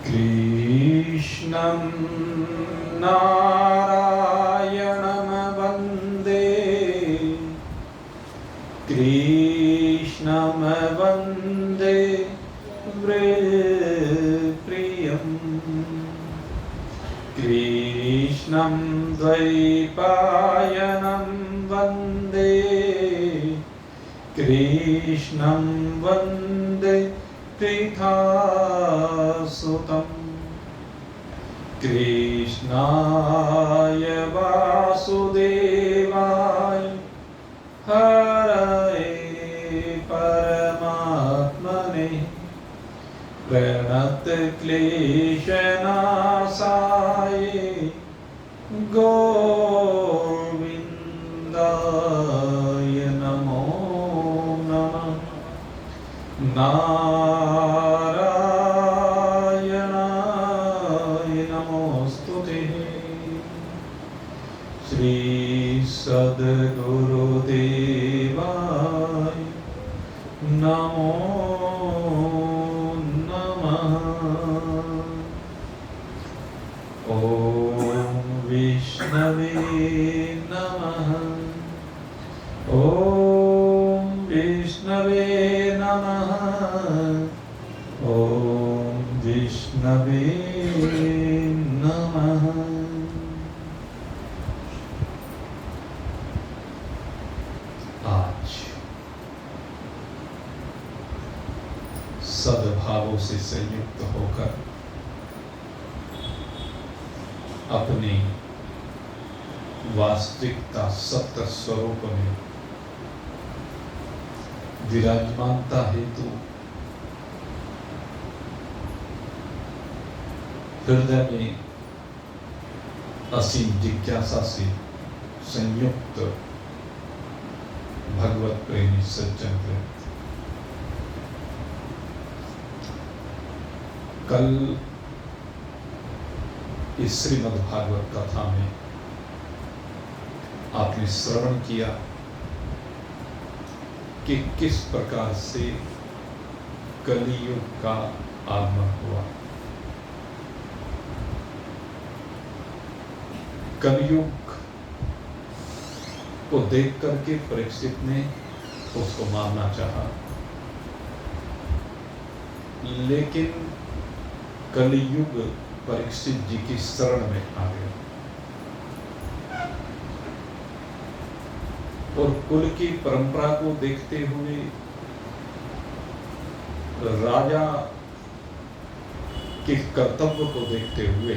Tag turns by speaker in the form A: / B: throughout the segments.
A: कृष्णं नारायणं वन्दे कृष्णं वन्दे प्रियं कृष्णं द्वैपायनं वन्दे कृष्णं वन्दे पृथासुतं कृष्णाय वासुदेवाय हरये परमात्मने प्रणतक्लेशनाशाय गोविन्दाय नमो नमः। नारायणाय नमोस्तुते। श्री सद्गुरुदेवाय नमो नमः। ॐ विष्णवे नमः। ॐ विष्णवे नमः। ॐ विष्णवे नमः। आज सद्भावों से संयुक्त होकर अपनी वास्तविकता सत्य स्वरूप में विराजमानता हेतु हृदय में असीम जिज्ञासा से संयुक्त भगवत प्रेमी सज्जन वृंद, कल इस श्रीमद् भागवत कथा में आपने श्रवण किया कि किस प्रकार से कलियुग का आगमन हुआ। कलियुग को देख करके परीक्षित ने उसको मारना चाहा, लेकिन कलियुग परीक्षित जी की शरण में आ गया और कुल की परंपरा को देखते हुए, राजा के कर्तव्य को देखते हुए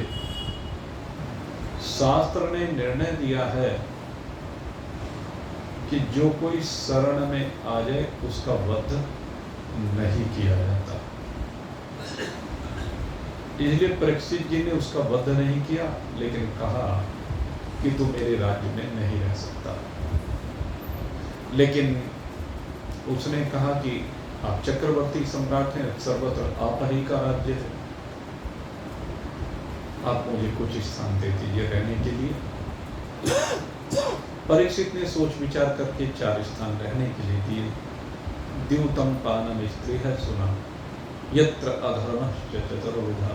A: शास्त्र ने निर्णय दिया है कि जो कोई शरण में आ जाए उसका वध नहीं किया जाता। इसलिए परीक्षित जी ने उसका वध नहीं किया, लेकिन कहा कि तू मेरे राज्य में नहीं रह सकता। लेकिन उसने कहा कि आप चक्रवर्ती सम्राट हैं, सर्वत्र आप ही का राज्य है, आप मुझे कुछ स्थान दे दीजिए रहने के लिए। परीक्षित ने सोच विचार करके 4 स्थान रहने के लिए दिए। द्यूतम पानम स्त्री है सुना, यत्र अधर्मश्च चतुर्विधा।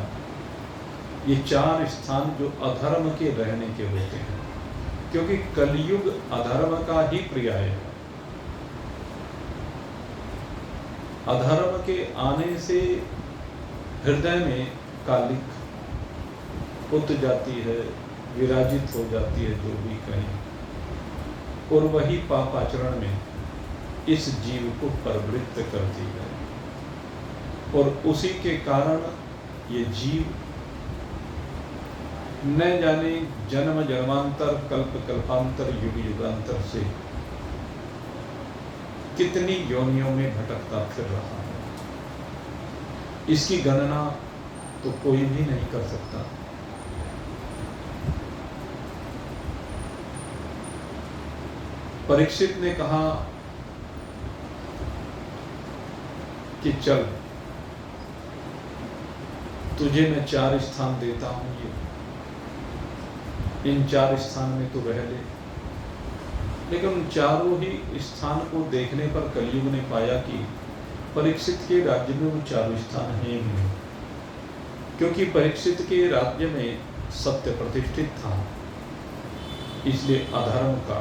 A: ये 4 स्थान जो अधर्म के रहने के होते हैं, क्योंकि कलयुग अधर्म का ही पर्याय है। अधर्म के आने से हृदय में कालिक उत जाती है, विराजित हो जाती है, जो भी कहें, और वही पापाचरण में इस जीव को प्रवृत्त करती है। और उसी के कारण ये जीव न जाने जन्म जन्मांतर, कल्प कल्पांतर, युग युगांतर से कितनी योनियों में भटकता फिर रहा है। इसकी गणना तो कोई भी नहीं कर सकता। परीक्षित ने कहा कि चल, तुझे मैं 4 स्थान देता हूं, इन 4 स्थान में तू रह ले। लेकिन उन चारों ही स्थान को देखने पर कलयुग ने पाया कि परीक्षित के राज्य में वो चारों स्थान हैं ही नहीं। क्योंकि परीक्षित के राज्य में सत्य प्रतिष्ठित था, इसलिए अधर्म का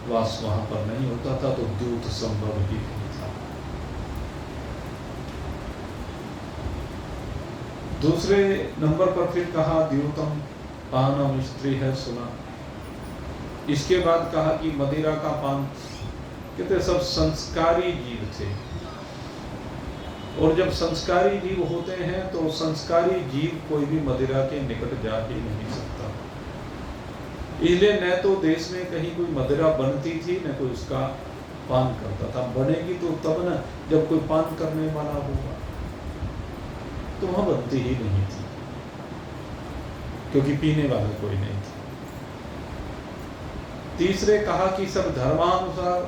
A: वास वहां पर नहीं होता था, तो द्यूत संभव ही नहीं था। दूसरे नंबर पर फिर कहा द्यूतम पानम स्त्री है सुना। इसके बाद कहा कि मदिरा का पान, कहते सब संस्कारी जीव थे, और जब संस्कारी जीव होते हैं तो संस्कारी जीव कोई भी मदिरा के निकट जा ही नहीं सकता। इसलिए न तो देश में कहीं कोई मदिरा बनती थी, न कोई उसका पान करता था। बनेगी तो तब न जब कोई पान करने वाला होगा, तो वहां बनती ही नहीं थी, क्योंकि पीने वाला कोई नहीं था। तीसरे कहा कि सब धर्मानुसार,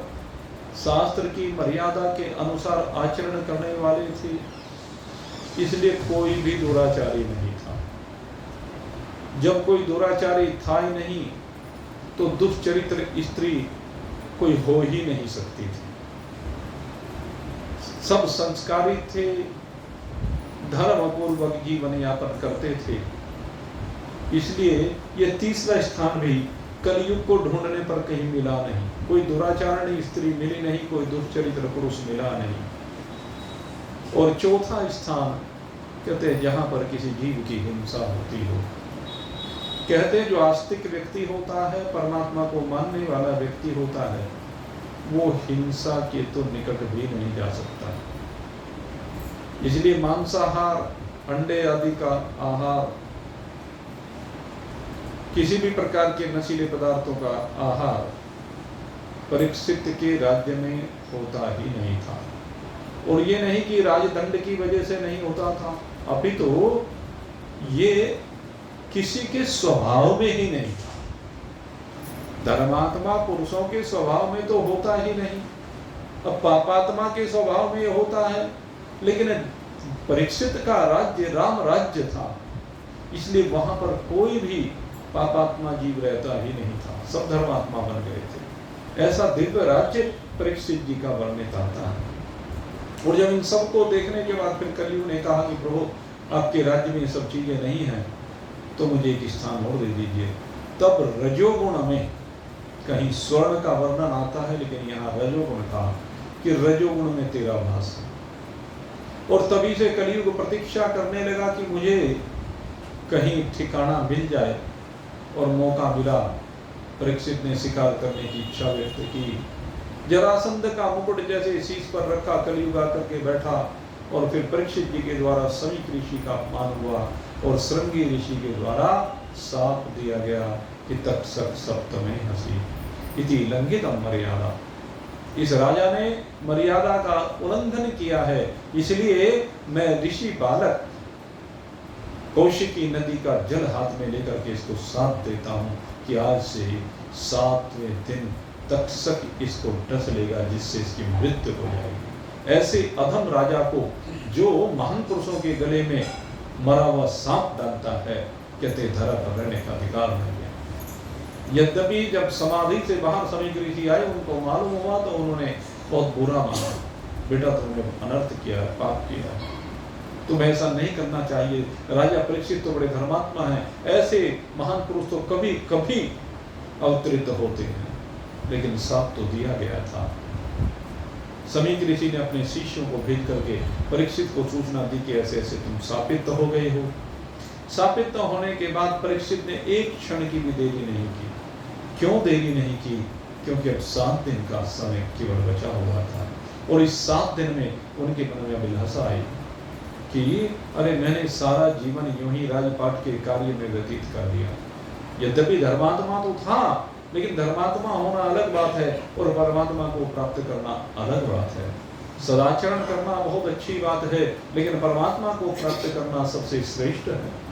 A: शास्त्र की मर्यादा के अनुसार आचरण करने वाले थे, इसलिए कोई भी दुराचारी नहीं था। जब कोई दुराचारी था ही नहीं, तो दुष्चरित्र स्त्री कोई हो ही नहीं सकती थी। सब संस्कारी थे, धर्मपूर्वक जीवन यापन करते थे। इसलिए यह तीसरा स्थान भी कलयुग को ढूंढने पर कहीं मिला नहीं। कोई दुराचारणी स्त्री मिली नहीं, कोई दुष्चरित्र पुरुष मिला नहीं। और चौथा स्थान कहते हैं जहां पर किसी जीव की हिंसा होती हो। कहते जो आस्तिक व्यक्ति होता है, परमात्मा को मानने वाला व्यक्ति होता है, वो हिंसा के तो निकट भी नहीं जा सकता। इसलिए मांसाहार, अंडे आदि का आहार, किसी भी प्रकार के नशीले पदार्थों का आहार परीक्षित के राज्य में होता ही नहीं था। और ये नहीं कि राजदंड की वजह से नहीं होता था, अपितु ये किसी के स्वभाव में ही नहीं था। धर्मात्मा पुरुषों के स्वभाव में तो होता ही नहीं, अब पापात्मा के स्वभाव में होता है। लेकिन परीक्षित का राज्य राम राज्य था, इसलिए वहां पर कोई भी पापात्मा जीव रहता ही नहीं था, सब धर्मात्मा बन गए थे। ऐसा दिव्य राज्य परीक्षित जी का वर्णित आता है। और जब इन सबको देखने के बाद फिर कलयुग ने कहा कि प्रभु आपके राज्य में ये सब चीजें नहीं हैं, तो मुझे एक स्थान और दे दीजिए। तब रजोगुण में, कहीं स्वर्ण का वर्णन आता है, लेकिन यहाँ रजोगुण था कि रजोगुण में तेरा वास है। और तभी से कलयुग प्रतीक्षा करने लगा कि मुझे कहीं ठिकाना मिल जाए, और मौका मिला। परीक्षित ने शिकार करने की इच्छा व्यक्त की। जरासंध का मुकुट जैसे शीश पर रखा, कलयुग आकर के बैठा, और फिर परीक्षित जी के द्वारा समीक ऋषि का अपमान हुआ, और श्रृंगी ऋषि के द्वारा साप दिया गया कि तक्षक सप्तमे हसी इति लंघितम मर्यादा। इस राजा ने मर्यादा का उल्लंघन किया है, इसलिए मैं ऋषि बालक कौशिकी नदी का जल हाथ में लेकर के इसको साथ देता हूँ कि आज से 7वें दिन तक्षक इसको डस लेगा, जिससे इसकी मृत्यु हो जाएगी। ऐसे अधम राजा को जो महान पुरुषों के गले में मरा हुआ सांप डालता है, कहते धरा पर रहने का अधिकार नहीं है। यद्यपि जब समाधि से बाहर समीक ऋषि आए, उनको मालूम हुआ तो उन्होंने बहुत बुरा माना, बेटा तुमने अनर्थ किया, पाप किया, तुम ऐसा नहीं करना चाहिए। राजा परीक्षित तो बड़े धर्मात्मा हैं, ऐसे महान पुरुष तो कभी कभी अवतरित होते हैं, लेकिन साप तो दिया गया था। समीक ऋषि ने अपने शिष्यों को भेज करके परीक्षित को सूचना दी कि ऐसे ऐसे तुम शापित हो गए हो। शापित होने के बाद परीक्षित ने एक क्षण की भी देरी नहीं की। क्यों देरी नहीं की? क्योंकि अब 7 दिन का समय केवल बचा हुआ था, और इस 7 दिन में उनके मन में अभिलाषा आई कि अरे मैंने सारा जीवन यूं ही राजपाट के कार्य में व्यतीत कर दिया। यद्यपि धर्मात्मा तो था, लेकिन धर्मात्मा होना अलग बात है और परमात्मा को प्राप्त करना अलग बात है। सदाचरण करना बहुत अच्छी बात है, लेकिन परमात्मा को प्राप्त करना सबसे श्रेष्ठ है।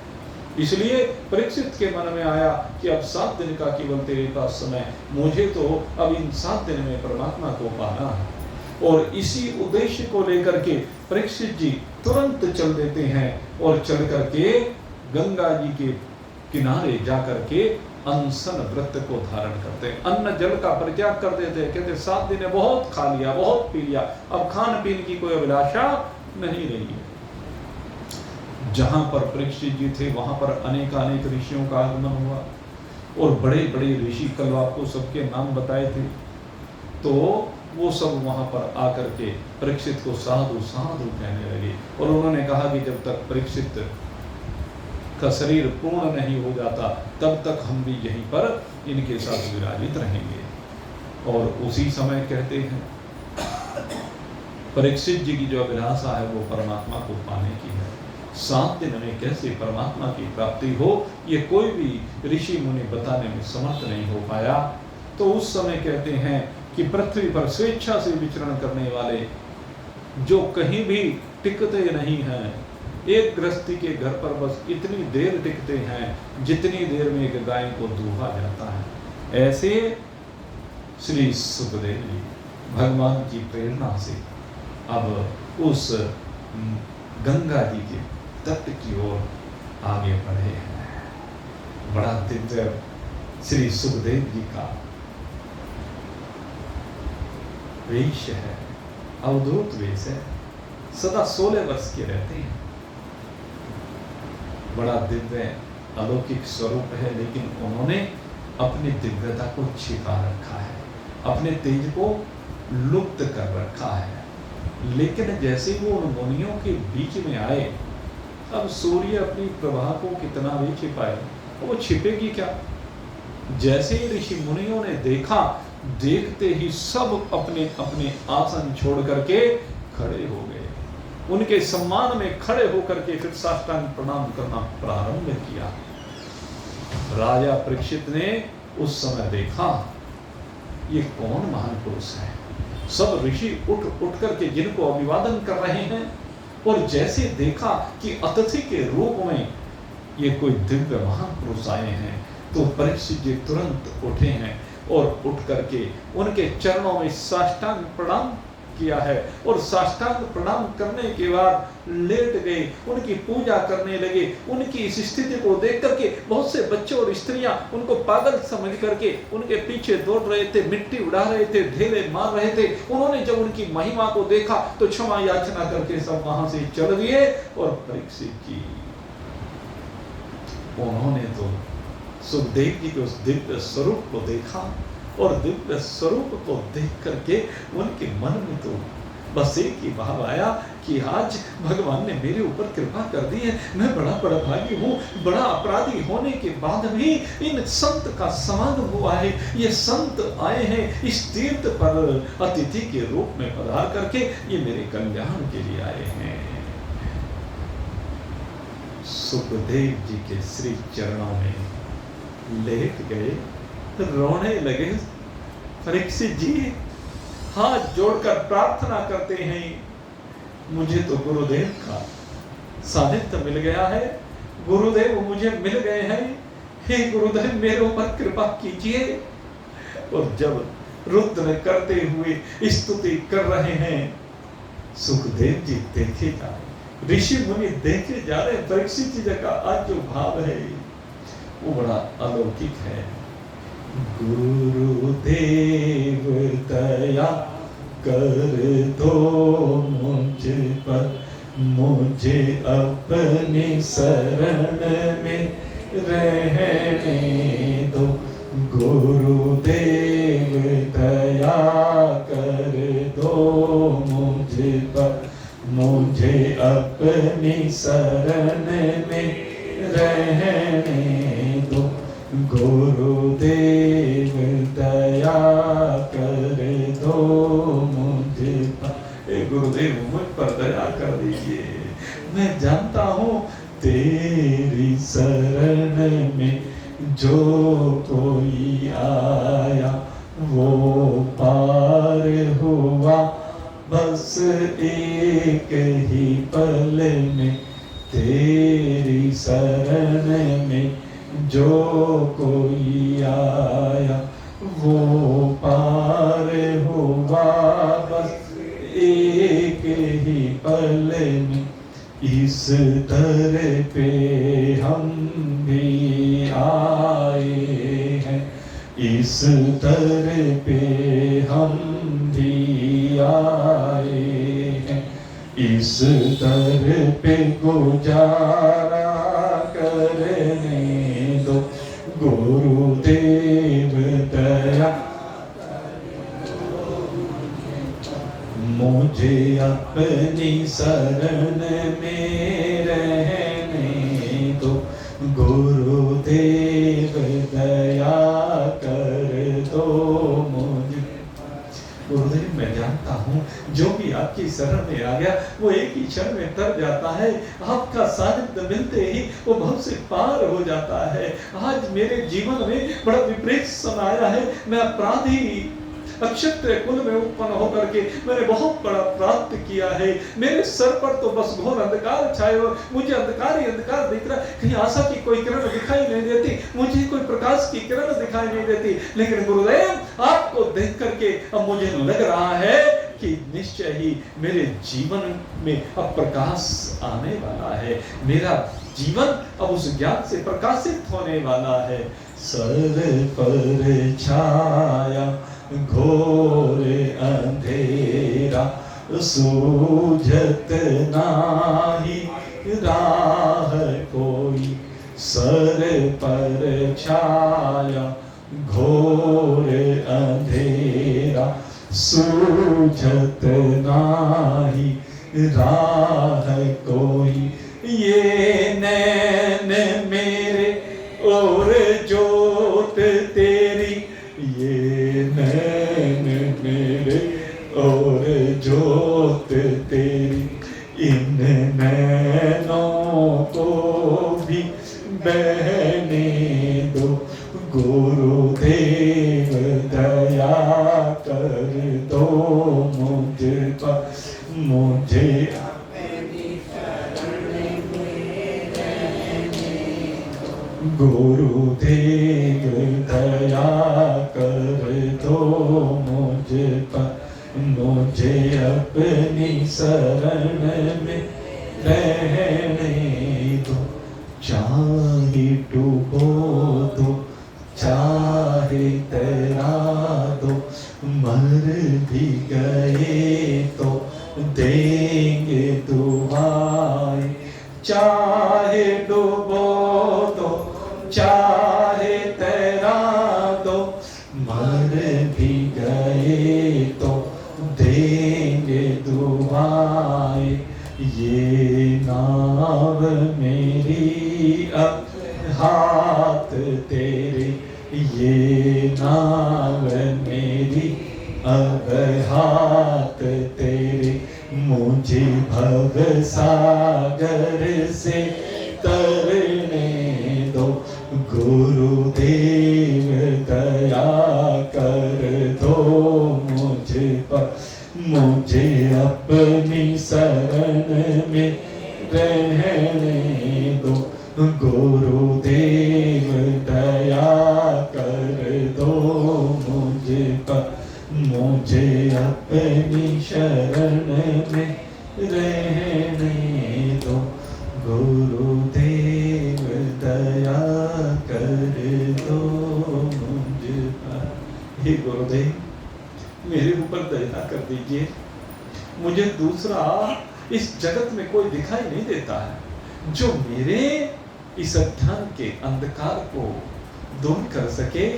A: इसलिए परीक्षित के मन में आया कि अब 7 दिन का केवल तेरे पास समय, मुझे तो अब इन 7 दिन में परमात्मा को पाना है। और इसी उद्देश्य को लेकर के परीक्षित जी तुरंत चल देते हैं, और चल करके गंगा जी के किनारे जाकर के अनशन व्रत को धारण करते हैं, अन्न जल का परित्याग कर देते हैं। कहते 7 दिन बहुत खा लिया, बहुत पी लिया, अब खान पीन की कोई अभिलाषा नहीं रही है। जहाँ पर परीक्षित जी थे वहाँ पर अनेक ऋषियों का आगमन हुआ और बड़े बड़े ऋषि, कल आपको सबके नाम बताए थे। तो वो सब वहाँ पर आकर के परीक्षित को साधु साधु कहने लगे और उन्होंने कहा कि जब तक परीक्षित का शरीर पूर्ण नहीं हो जाता तब तक हम भी यहीं पर इनके साथ विराजित रहेंगे। और उसी समय कहते हैं परीक्षित जी की जो अभिलाषा है वो परमात्मा को पाने की है। 7 दिन में कैसे परमात्मा की प्राप्ति हो ये कोई भी ऋषि मुनि बताने में समर्थ नहीं हो पाया। तो उस समय कहते हैं कि पृथ्वी पर स्वेच्छा से विचरण करने वाले जो कहीं भी टिकते नहीं हैं, एक गृहस्थी के घर पर बस इतनी देर टिकते हैं जितनी देर में एक गाय को दूहा जाता है। ऐसे श्री सुखदेव जी भगवान की प्रेरणा से अब उस गंगा जी के तट की ओर आगे बढ़े हैं। बड़ा दिव्य श्री सुखदेव जी का वेश है, अवधूत वेश है। सदा 16 वर्ष के रहते हैं। बड़ा दिव्य अलौकिक स्वरूप है, लेकिन उन्होंने अपनी दिव्यता को छिपा रखा है, अपने तेज को लुप्त कर रखा है। लेकिन जैसे वो उन मुनियों के बीच में आए, अब सूर्य अपनी प्रभा को कितना भी छिपाए, वो छिपेगी क्या। जैसे ऋषि मुनियों ने देखा, देखते ही सब अपने अपने आसन छोड़ करके खड़े हो गए। उनके सम्मान में खड़े होकर के फिर साष्टांग प्रणाम करना प्रारंभ किया। राजा परीक्षित ने उस समय देखा ये कौन महान पुरुष है। सब ऋषि उठ करके जिनको अभिवादन कर रहे हैं, और जैसे देखा कि अतिथि के रूप में ये कोई दिव्य महान पुरुष आए हैं, तो परीक्षित जी तुरंत उठे हैं और उठ करके उनके चरणों में साष्टांग प्रणाम किया है। और साष्टांग प्रणाम करने के बाद लेट गए, उनकी पूजा करने लगे। उनकी इस स्थिति को देख करके बहुत से बच्चे और स्त्रियां उनको पागल समझ करके उनके पीछे दौड़ रहे थे, मिट्टी उड़ा रहे थे, ढेले मार रहे थे। उन्होंने जब उनकी महिमा को देखा तो क्षमा याचना करके सब वहां से चल दिए। और परीक्षित जी उन्होंने तो सुखदेव जी के उस दिव्य स्वरूप को देखा, और दिव्य स्वरूप को देख करके उनके मन में तो बस एक ही भाव आया कि आज भगवान ने मेरे ऊपर कृपा कर दी है। मैं बड़ा भागी हूँ, बड़ा अपराधी होने के बाद भी इन संत का समागम हुआ है। ये संत आए हैं इस तीर्थ पर अतिथि के रूप में पधार करके, ये मेरे कल्याण के लिए आए हैं। सुखदेव जी के श्री चरणों में लेट गए, रोने लगे। परीक्षित जी हाथ जोड़कर प्रार्थना करते हैं, मुझे तो गुरुदेव का सानिध्य मिल गया है, गुरुदेव मुझे मिल गए हैं, हे गुरुदेव मेरे ऊपर कृपा कीजिए। और जब रुद्र करते हुए स्तुति कर रहे हैं, सुखदेव जी देखे जा रहे, ऋषि मुनि देखे जा रहे। परीक्षित जी का आज जो भाव है वो बड़ा अलौकिक है। गुरुदेव दया कर दो मुझ पर, मुझे अपनी शरण में रहने दो। गुरुदेव दया कर दो मुझ पर, मुझे अपनी शरण में रहने दो। गुरुदेव दया कर दो मुझ पर, गुरुदेव मुझ पर दया कर दीजिए। मैं जानता हूँ तेरी शरण में जो कोई आया वो पार हुआ, बस एक ही पल में तेरी शरण में जो कोई आया वो पार हुआ, बस एक ही पल में। इस दर पे हम भी आए हैं, इस दर पे हम भी आए हैं, इस दर पे गुजारा करने दो गुरुदेव दया, मुझे अपनी शरण में रहने दो गुरुदेव दया कर दो मुझे। गुरुदेव मैं जानता हूँ जो भी आपकी शरण में आ गया वो एक ही क्षण में तर जाता है, आपका सानिध्य मिलते ही वो बहुत से पार हो जाता है। आज मेरे जीवन में बड़ा विपरीत समय आया है, मैं अपराधी अक्षत्रिय कुल में उत्पन्न होकर के मैंने बहुत बड़ा प्राप्त किया है, मेरे सर पर तो बस घोर अंधकार छाए हुए, मुझे अंधकार ही अंधकार दिख रहा, कहीं आशा की कोई किरण दिखाई नहीं देती, मुझे कोई प्रकाश की किरण दिखाई नहीं देती। लेकिन गुरुदेव आपको देख करके अब मुझे लग रहा है कि निश्चय ही मेरे जीवन में अब प्रकाश आने वाला है, मेरा जीवन अब उस ज्ञान से प्रकाशित होने वाला है। सर पर छाया घोर अंधेरा, सूझत नाही राह कोई, सर पर छाया घोर अंधेरा, सूझत नाही राह कोई, ये नैन मेरे और जोत तेरी, ये नैन मेरे और जोत तेरी, इन नैनों को भी बहने दो गुरुदेव दया कर दो मुझ पर, मुझे गुरुदेव दया कर दो मुझ पर, मुझे अपनी शरण में रहने दो। चाहे डूबो दो चाहे तैरा दो, मर भी गए तो देंगे दुआएं। चाहे डूबो दो चाहे तैरा दो, मर भी गए तो देंगे दुआएं। ये नाव मेरी अब हाथ तेरे, ये नाव मेरी अब हाथ तेरे, मुझे भव सागर से तरने दो गुरुदेव दया कर दो मुझे पर, मुझे अपनी शरण में रहने दो गुरुदेव दया कर दो मुझे पर, मुझे अपनी शरण में रहने दो गुरुदेव दया कर दो मुझे पर। हे गुरुदेव मेरे ऊपर दया कर दीजिए, मुझे दूसरा इस जगत में कोई दिखाई नहीं देता है जो मेरे इस अज्ञान के अंधकार को दूर कर सके,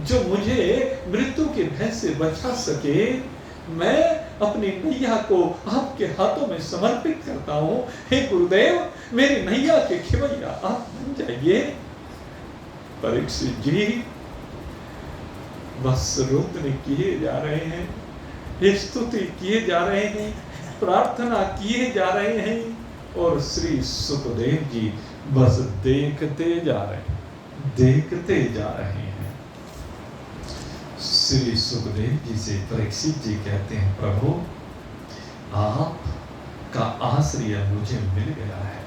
A: जो मुझे मृत्यु के भय से बचा सके। मैं अपनी नैया को आपके हाथों में समर्पित करता हूँ। हे गुरुदेव मेरी नैया के खिवैया आप बन जाइए। परीक्षित जी बस रोदन किए जा रहे हैं, स्तुति किए जा रहे हैं, प्रार्थना किए जा रहे हैं, और श्री सुखदेव जी बस देखते जा रहे हैं, देखते जा रहे हैं। श्री सुखदेव जी से परीक्षित जी कहते हैं, प्रभु आपका आश्रय मुझे मिल गया है,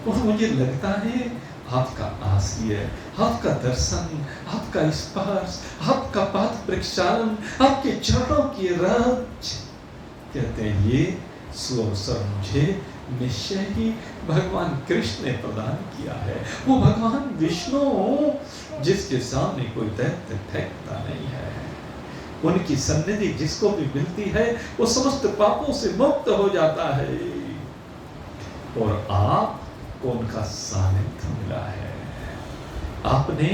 A: और मुझे लगता है आपका आश्रय, आपका दर्शन, आपका स्पर्श, आपका पाद प्रक्षालन, आपके चरणों की रज, कहते हैं ये सुअवसर मुझे निश्चय ही भगवान कृष्ण ने प्रदान किया है। वो भगवान विष्णु जिसके सामने कोई दैत्य ठहरता नहीं है, उनकी सन्निधि जिसको भी मिलती है वो समस्त पापों से मुक्त हो जाता है, और आपको उनका सानिध्य मिला है। आपने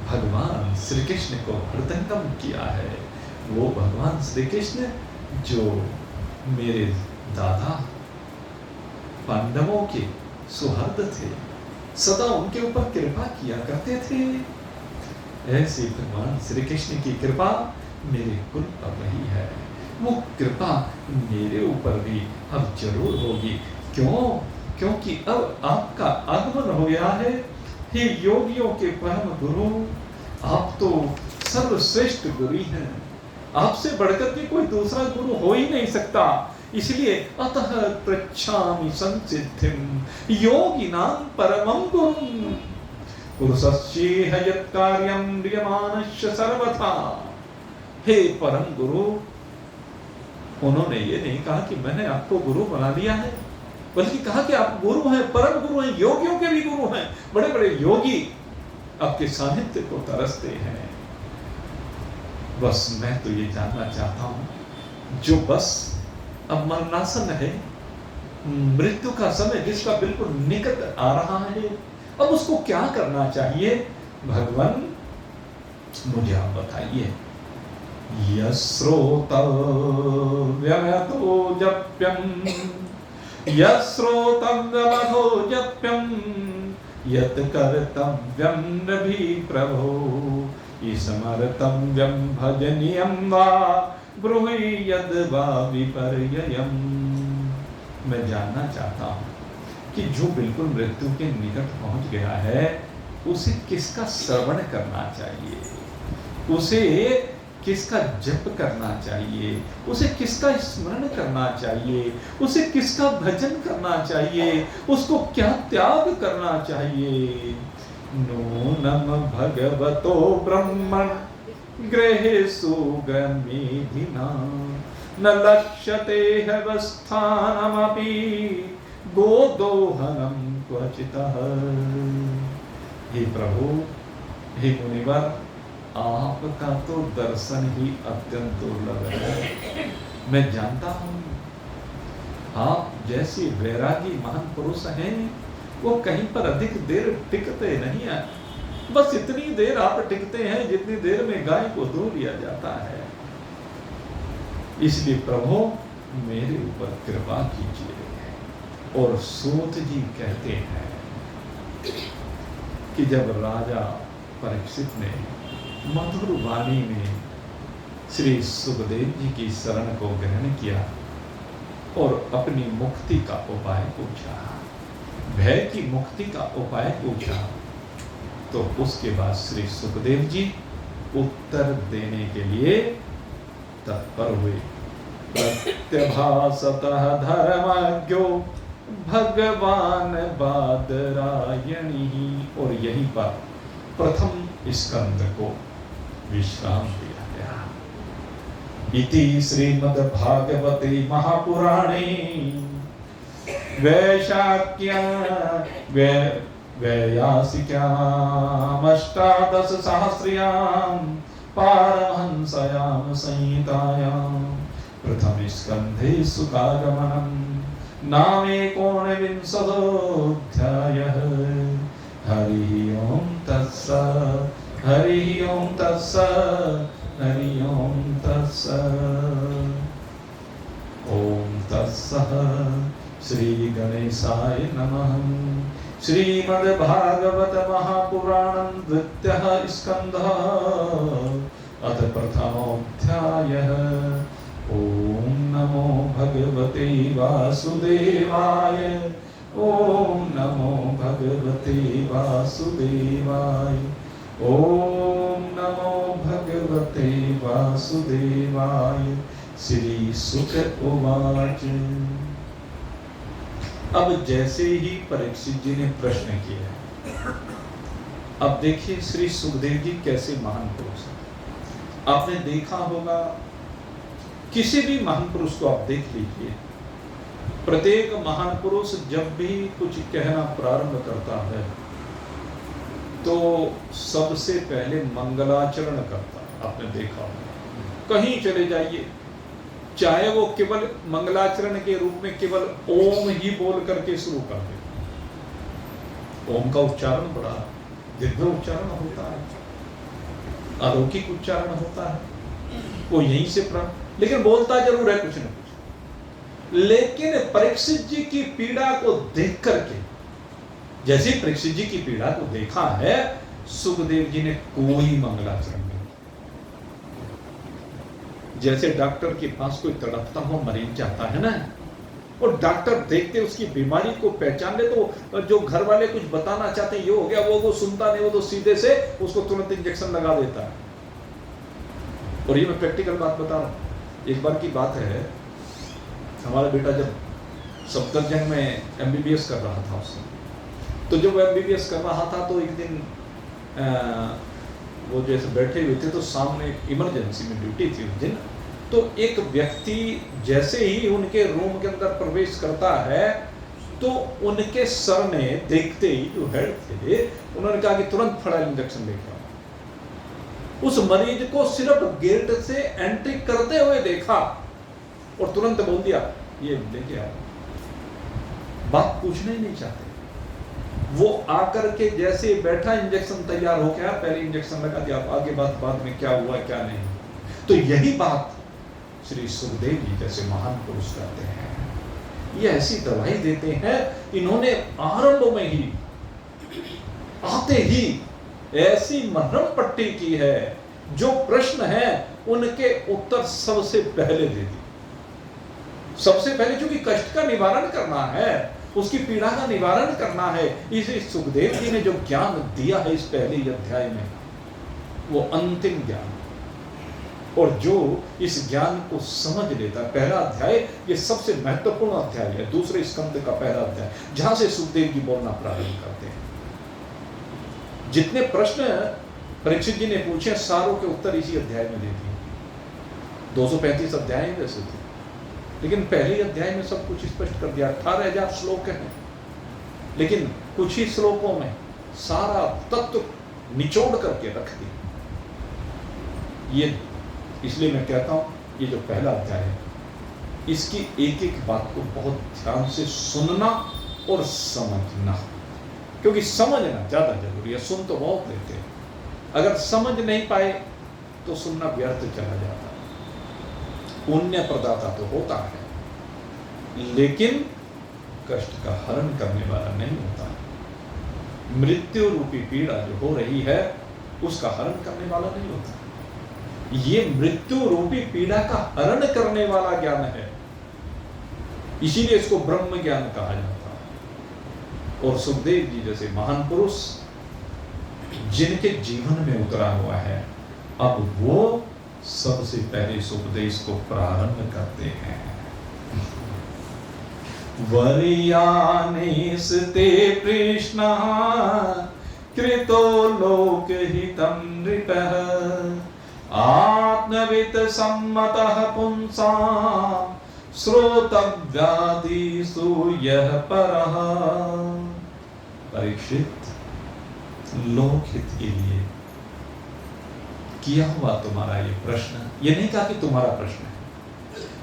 A: भगवान श्री कृष्ण को हृदयंगम किया है। वो भगवान श्री कृष्ण जो मेरे दादा पांडवों के सुहृद थे, सदा उनके ऊपर कृपा किया करते थे, ऐसे भगवान श्री कृष्ण की कृपा मेरे कुल पर रही है। वो कृपा मेरे ऊपर भी अब जरूर होगी। क्यों? क्योंकि अब आपका आगमन हो गया है। हे योगियों के परम गुरु, आप तो सर्वश्रेष्ठ गुरु हैं। आपसे बढ़कर के कोई दूसरा गुरु हो ही नहीं सकता। इसलिए अतः पृच्छामि संसिद्धिं योगिनां परमं गुरुं पुरुषस्येह यत्कार्यं म्रियमाणस्य सर्वथा। हे परम गुरु, उन्होंने ये नहीं कहा कि मैंने आपको गुरु बना लिया है, बल्कि कहा कि आप गुरु हैं, परम गुरु हैं, योगियों के भी गुरु हैं। बड़े बड़े योगी आपके सानिध्य को तरसते हैं। बस मैं तो ये जानना चाहता हूं, जो बस अब मरणासन है, मृत्यु का समय जिसका बिल्कुल निकट आ रहा है, अब उसको क्या करना चाहिए? भगवान मुझे आप बताइए। यस्रोतव्यमतो जप्यं यस्रोतव्यमतो जप्यं यत् कर्तव्यं नभि प्रभो स्मर्तव्यं भजनीयं वा ब्रूहि यद् वा विपर्ययम्। मैं जानना चाहता हूँ कि जो बिल्कुल मृत्यु के निकट पहुंच गया है, उसे किसका श्रवण करना चाहिए, उसे किसका जप करना चाहिए, उसे किसका स्मरण करना चाहिए, उसे किसका भजन करना चाहिए, उसको क्या त्याग करना चाहिए। नूनम भगवतो ब्रह्मण गृहेषु ग्रमेधिना न लक्ष्यते ह्यवस्थानमपि गोदोहनम क्वचितः। हे प्रभु, हे मुनिवर, आपका तो दर्शन ही अत्यंत दुर्लभ है। मैं जानता हूँ आप जैसे वैरागी महान पुरुष हैं, वो कहीं पर अधिक देर टिकते नहीं है। बस इतनी देर आप टिकते हैं जितनी देर में गाय को दूध लिया जाता है। इसलिए प्रभु मेरे ऊपर कृपा कीजिए। और सूत जी कहते हैं कि जब राजा परीक्षित ने मधुर वाणी में श्री सुखदेव जी की शरण को ग्रहण किया और अपनी मुक्ति का उपाय पूछा, भय की मुक्ति का उपाय पूछा, तो उसके बाद श्री सुखदेव जी उत्तर देने के लिए तत्पर हुए। प्रत्यभासतः धर्मज्ञो भगवान बादरायणी। और यहीं पर प्रथम स्कंद को विश्राम दिया गया। इति श्रीमद्भागवते महापुराणे वैयासिक्याम् अष्टादशसहस्र्यां पारमहंस्यां संहितायां प्रथम स्कन्धे सुखागमनं नामेकोनविंशोऽध्यायः। हरिः ओं तत्सत्, हरिः ओं तत्सत्, हरिः ओं तत्सत्। ओं तत्सत्। श्री गणेशाय नमः। श्रीमद्भागवत महापुराणं द्वितीयः स्कन्धः अथ प्रथमोऽध्यायः। ओम नमो भगवते वासुदेवाय। ओम नमो भगवते वासुदेवाय। ओम नमो भगवते वासुदेवाय। श्री सुक उवाच। अब जैसे ही परीक्षित जी ने प्रश्न किया, अब देखिए श्री सुखदेव जी कैसे महान पुरुष हैं। आपने देखा होगा, किसी भी महान पुरुष को आप देख लीजिए, प्रत्येक महान पुरुष जब भी कुछ कहना प्रारंभ करता है तो सबसे पहले मंगलाचरण करता है। आपने देखा होगा, कहीं चले जाइए, चाहे वो केवल मंगलाचरण के रूप में केवल ओम ही बोल करके शुरू कर दे, ओम का उच्चारण बड़ा दिव्य उच्चारण होता है, अलौकिक उच्चारण होता है, वो यहीं से प्राप्त, लेकिन बोलता जरूर है कुछ न कुछ। लेकिन परीक्षित जी की पीड़ा को देख करके, जैसे परीक्षित जी की पीड़ा को देखा है, सुखदेव जी ने कोई मंगलाचरण नहीं। जैसे डॉक्टर के पास कोई तड़पता हुआ मरीज जाता है ना, और डॉक्टर देखते उसकी बीमारी को पहचान ले, तो जो घर वाले कुछ बताना चाहते हैं ये हो गया, वो सुनता नहीं, वो तो सीधे से उसको तुरंत इंजेक्शन लगा देता है। और ये मैं प्रैक्टिकल बात बता रहा हूँ। एक बार की बात है, हमारा बेटा जब सफदरजंग में MBBS कर रहा था उससे, तो जब वो MBBS कर रहा था तो एक दिन वो जैसे बैठे हुए थे, तो सामने इमरजेंसी में ड्यूटी थी उस दिन, तो एक व्यक्ति जैसे ही उनके रूम के अंदर प्रवेश करता है, तो उनके सर ने देखते ही, जो हेड थे, उन्होंने कहा कि तुरंत फड़ा इंजेक्शन लेकर आओ। उस मरीज को सिर्फ गेट से एंट्री करते हुए देखा और तुरंत बोल दिया ये लेके आओ। बात पूछना ही नहीं चाहते। वो आकर के जैसे बैठा, इंजेक्शन तैयार हो गया, पहले इंजेक्शन लगा दिया, आगे बात बाद में क्या हुआ क्या नहीं। तो यही बात श्री सुखदेव जी जैसे महान पुरुष करते हैं। ये ऐसी दवाई देते हैं, इन्होंने आरंभ में ही, आते ही ऐसी मरहम पट्टी की है, जो प्रश्न है उनके उत्तर सबसे पहले दे दी। सबसे पहले, क्योंकि कष्ट का निवारण करना है, उसकी पीड़ा का निवारण करना है, इसे सुखदेव जी ने जो ज्ञान दिया है इस पहले अध्याय में, वो अंतिम ज्ञान, और जो इस ज्ञान को समझ लेता है। पहला अध्याय ये सबसे महत्वपूर्ण अध्याय है, दूसरे स्कंद का पहला अध्याय, जहां से सुखदेव जी बोलना प्रारंभ करते हैं। जितने प्रश्न परीक्षित जी ने पूछे, सारों के उत्तर इसी अध्याय में दे दिए। 235 अध्याय वैसे थे, लेकिन पहले अध्याय में सब कुछ स्पष्ट कर दिया। 18,000 श्लोक हैं, लेकिन कुछ ही श्लोकों में सारा तत्व निचोड़ करके रख दिया। ये इसलिए मैं कहता हूं, ये जो पहला अध्याय है, इसकी एक एक बात को बहुत ध्यान से सुनना और समझना, क्योंकि समझना ज्यादा जरूरी है। सुन तो बहुत लेते हैं, अगर समझ नहीं पाए तो सुनना व्यर्थ चला जाता है। पुण्य प्रदाता तो होता है, लेकिन कष्ट का हरण करने वाला नहीं होता। मृत्यु रूपी पीड़ा जो हो रही है, उसका हरण करने वाला नहीं होता। ये मृत्यु रूपी पीड़ा का हरण करने वाला ज्ञान है, इसीलिए इसको ब्रह्म ज्ञान कहा जाता है। और सुखदेव जी जैसे महान पुरुष जिनके जीवन में उतरा हुआ है, अब वो सबसे पहले इस उपदेश को प्रारंभ करते हैं। वरीयानिस्ते कृष्ण कृतो लोकहितं नृपः आत्मवित् सम्मतः पुंसां श्रोतव्यादिषु यः परः। परीक्षित, लोकहित के लिए किया हुआ तुम्हारा ये प्रश्न, ये नहीं कहा कि तुम्हारा प्रश्न है,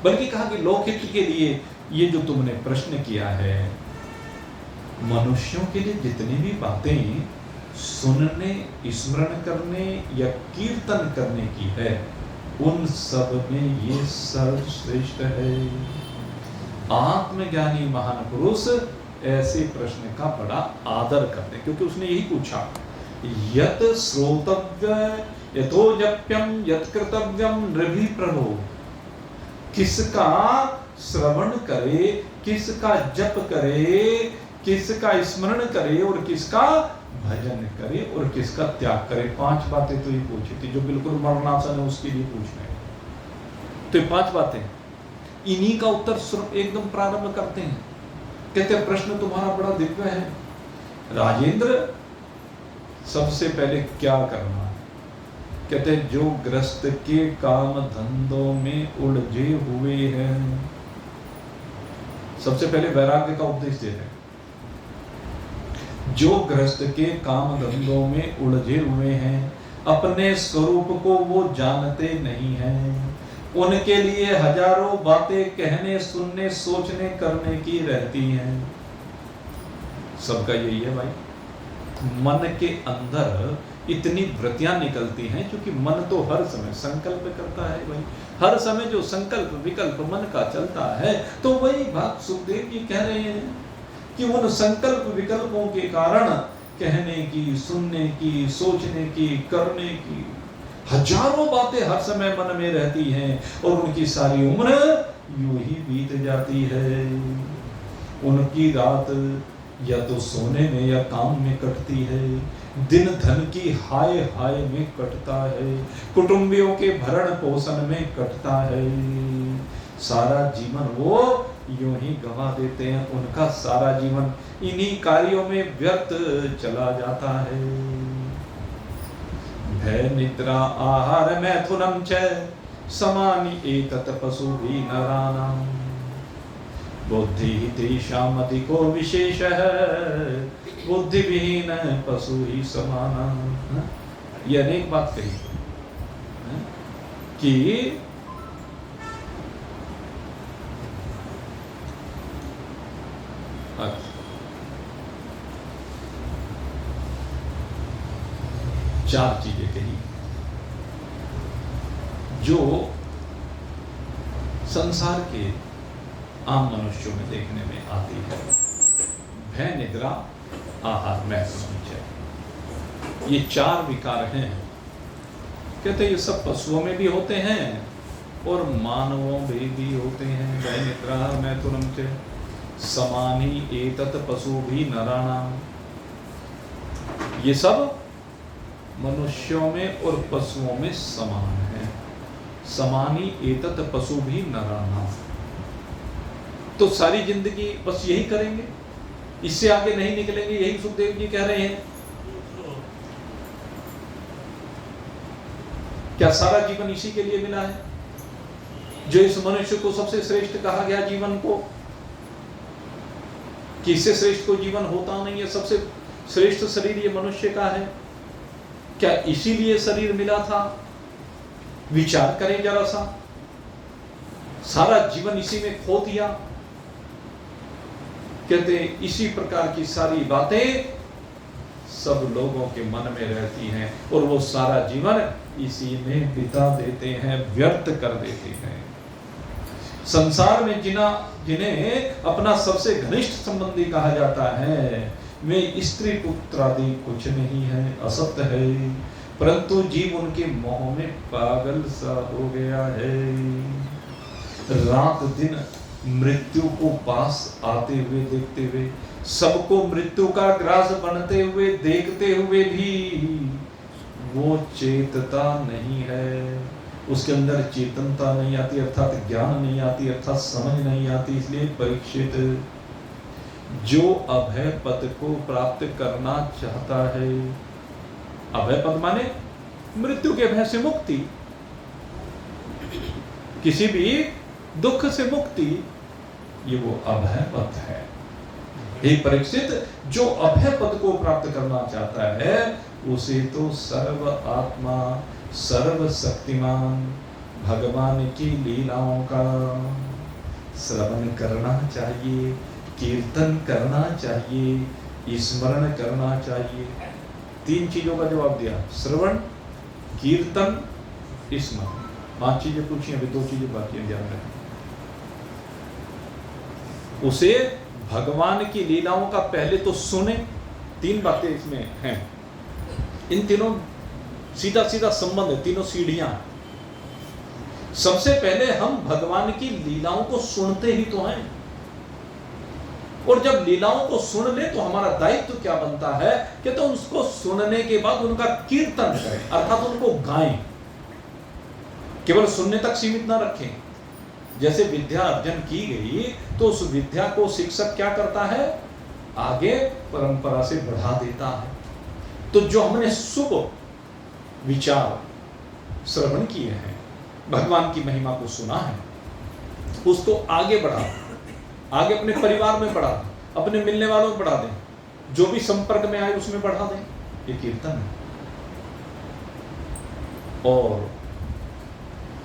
A: बल्कि कहा कि लोकहित के लिए ये जो तुमने प्रश्न किया है, मनुष्यों के लिए जितनी भी बातें सुनने, स्मरण करने या कीर्तन करने की है, उन सब में ये सर्वश्रेष्ठ है। आत्मज्ञानी महान पुरुष ऐसे प्रश्न का बड़ा आदर करते, क्योंकि उसने यही पूछा, यत श्रोतव्य यतो जप्यम यत कर्तव्यम नृभि प्रभो। किसका श्रवण करे, किसका जप करे, किसका स्मरण करे और किसका भजन करे और किसका त्याग करे। 5 बातें तो ये पूछी थी, जो बिल्कुल मरणासन है उसके लिए पूछ रहे हैं। तो ये 5 बातें, इन्हीं का उत्तर एकदम प्रारंभ करते हैं। कहते हैं प्रश्न तुम्हारा बड़ा दिव्य है राजेंद्र, सबसे पहले क्या करना है? कहते हैं जो ग्रस्त के काम धंधों में उलझे हुए हैं, सबसे पहले वैराग्य का उपदेश दे रहे हैं। जो गृहस्थ के काम धंधों में उलझे हुए हैं, अपने स्वरूप को वो जानते नहीं हैं। उनके लिए हजारों बातें कहने, सुनने, सोचने, करने की रहती हैं। सबका यही है भाई, मन के अंदर इतनी वृत्तियां निकलती हैं, क्योंकि मन तो हर समय संकल्प करता है भाई। हर समय जो संकल्प विकल्प मन का चलता है, तो वही बात सुखदेव जी कह रहे हैं कि उन संकल्प विकल्पों के कारण कहने की, सुनने की, सोचने की, करने की हजारों बातें हर समय मन में रहती हैं, और उनकी सारी उम्र यूं ही बीत जाती है। उनकी रात या तो सोने में या काम में कटती है, दिन धन की हाय हाय में कटता है, कुटुंबियों के भरण पोषण में कटता है। सारा जीवन वो यूं ही गंवा देते हैं। उनका सारा जीवन इन्हीं कार्यों में व्यर्थ चला जाता है। भय निद्रा आहार मैथुनम च समानि एतत् पशुभिः नराणाम् बुद्धि तेषाम् अधिको विशेषः बुद्धि विहीन पशु ही समाना। ये अनेक बात कही कि चार चीजें कही जो संसार के आम मनुष्यों में देखने में आती है। भय निद्रा आहार मैथुनम, ये चार विकार हैं। कहते ये सब पशुओं में भी होते हैं और मानवों में भी होते हैं। भय निद्रा मैथुनम च समानि एतत् पशुभिः नराणाम्, ये सब मनुष्यों में और पशुओं में समान है। समानि एतत् पशुभिः नराणाम्, तो सारी जिंदगी बस यही करेंगे, इससे आगे नहीं निकलेंगे, यही सुखदेव जी कह रहे हैं। क्या सारा जीवन इसी के लिए मिला है, जो इस मनुष्य को सबसे श्रेष्ठ कहा गया जीवन को, कि इससे श्रेष्ठ को जीवन होता नहीं है। सबसे श्रेष्ठ शरीर ये मनुष्य का है। क्या इसीलिए शरीर मिला था? विचार करें जरा सा, सारा जीवन इसी में खो दिया। कहते इसी प्रकार की सारी बातें सब लोगों के मन में रहती हैं और वो सारा जीवन इसी में बिता देते हैं, व्यर्थ कर देते हैं। संसार में जिन्हें अपना सबसे घनिष्ठ संबंधी कहा जाता है, वे स्त्री पुत्र आदि कुछ नहीं है, असत्य है, परंतु जीव उनके मोह में पागल सा हो गया है। रात दिन मृत्यु को पास आते हुए देखते हुए, सबको मृत्यु का ग्रास बनते हुए देखते हुए भी वो चेतता नहीं है, उसके अंदर चेतनता नहीं आती, अर्थात ज्ञान नहीं आती, अर्थात समझ नहीं आती। इसलिए परीक्षित, जो अभय पद को प्राप्त करना चाहता है, अभय पद माने मृत्यु के भय से मुक्ति, किसी भी दुख से मुक्ति, ये वो अभय पद है। हे परीक्षित, जो अभय पद को प्राप्त करना चाहता है, उसे तो सर्व आत्मा, सर्व शक्तिमान भगवान की लीलाओं का श्रवण करना चाहिए, कीर्तन करना चाहिए, स्मरण करना चाहिए। तीन चीजों का जवाब दिया, श्रवण, कीर्तन, स्मरण। 5 चीजें पूछी, अभी 2 चीजें बाकी हैं, ध्यान रखें। उसे भगवान की लीलाओं का पहले तो सुने, 3 बातें इसमें हैं। इन तीनों सीधा सीधा संबंध है, तीनों सीढ़ियां। सबसे पहले हम भगवान की लीलाओं को सुनते ही तो हैं, और जब लीलाओं को सुन ले तो हमारा दायित्व क्या बनता है कि तो उसको सुनने के बाद उनका कीर्तन करें, अर्थात उनको गाएं। केवल सुनने तक सीमित ना रखें। जैसे विद्या अर्जन की गई तो उस विद्या को शिक्षक क्या करता है, आगे परंपरा से बढ़ा देता है। तो जो हमने शुभ विचार श्रवण किए हैं, भगवान की महिमा को सुना है, उसको आगे बढ़ा, आगे अपने परिवार में बढ़ा दें, अपने मिलने वालों में बढ़ा दें, जो भी संपर्क में आए उसमें बढ़ा दें। ये कीर्तन है। और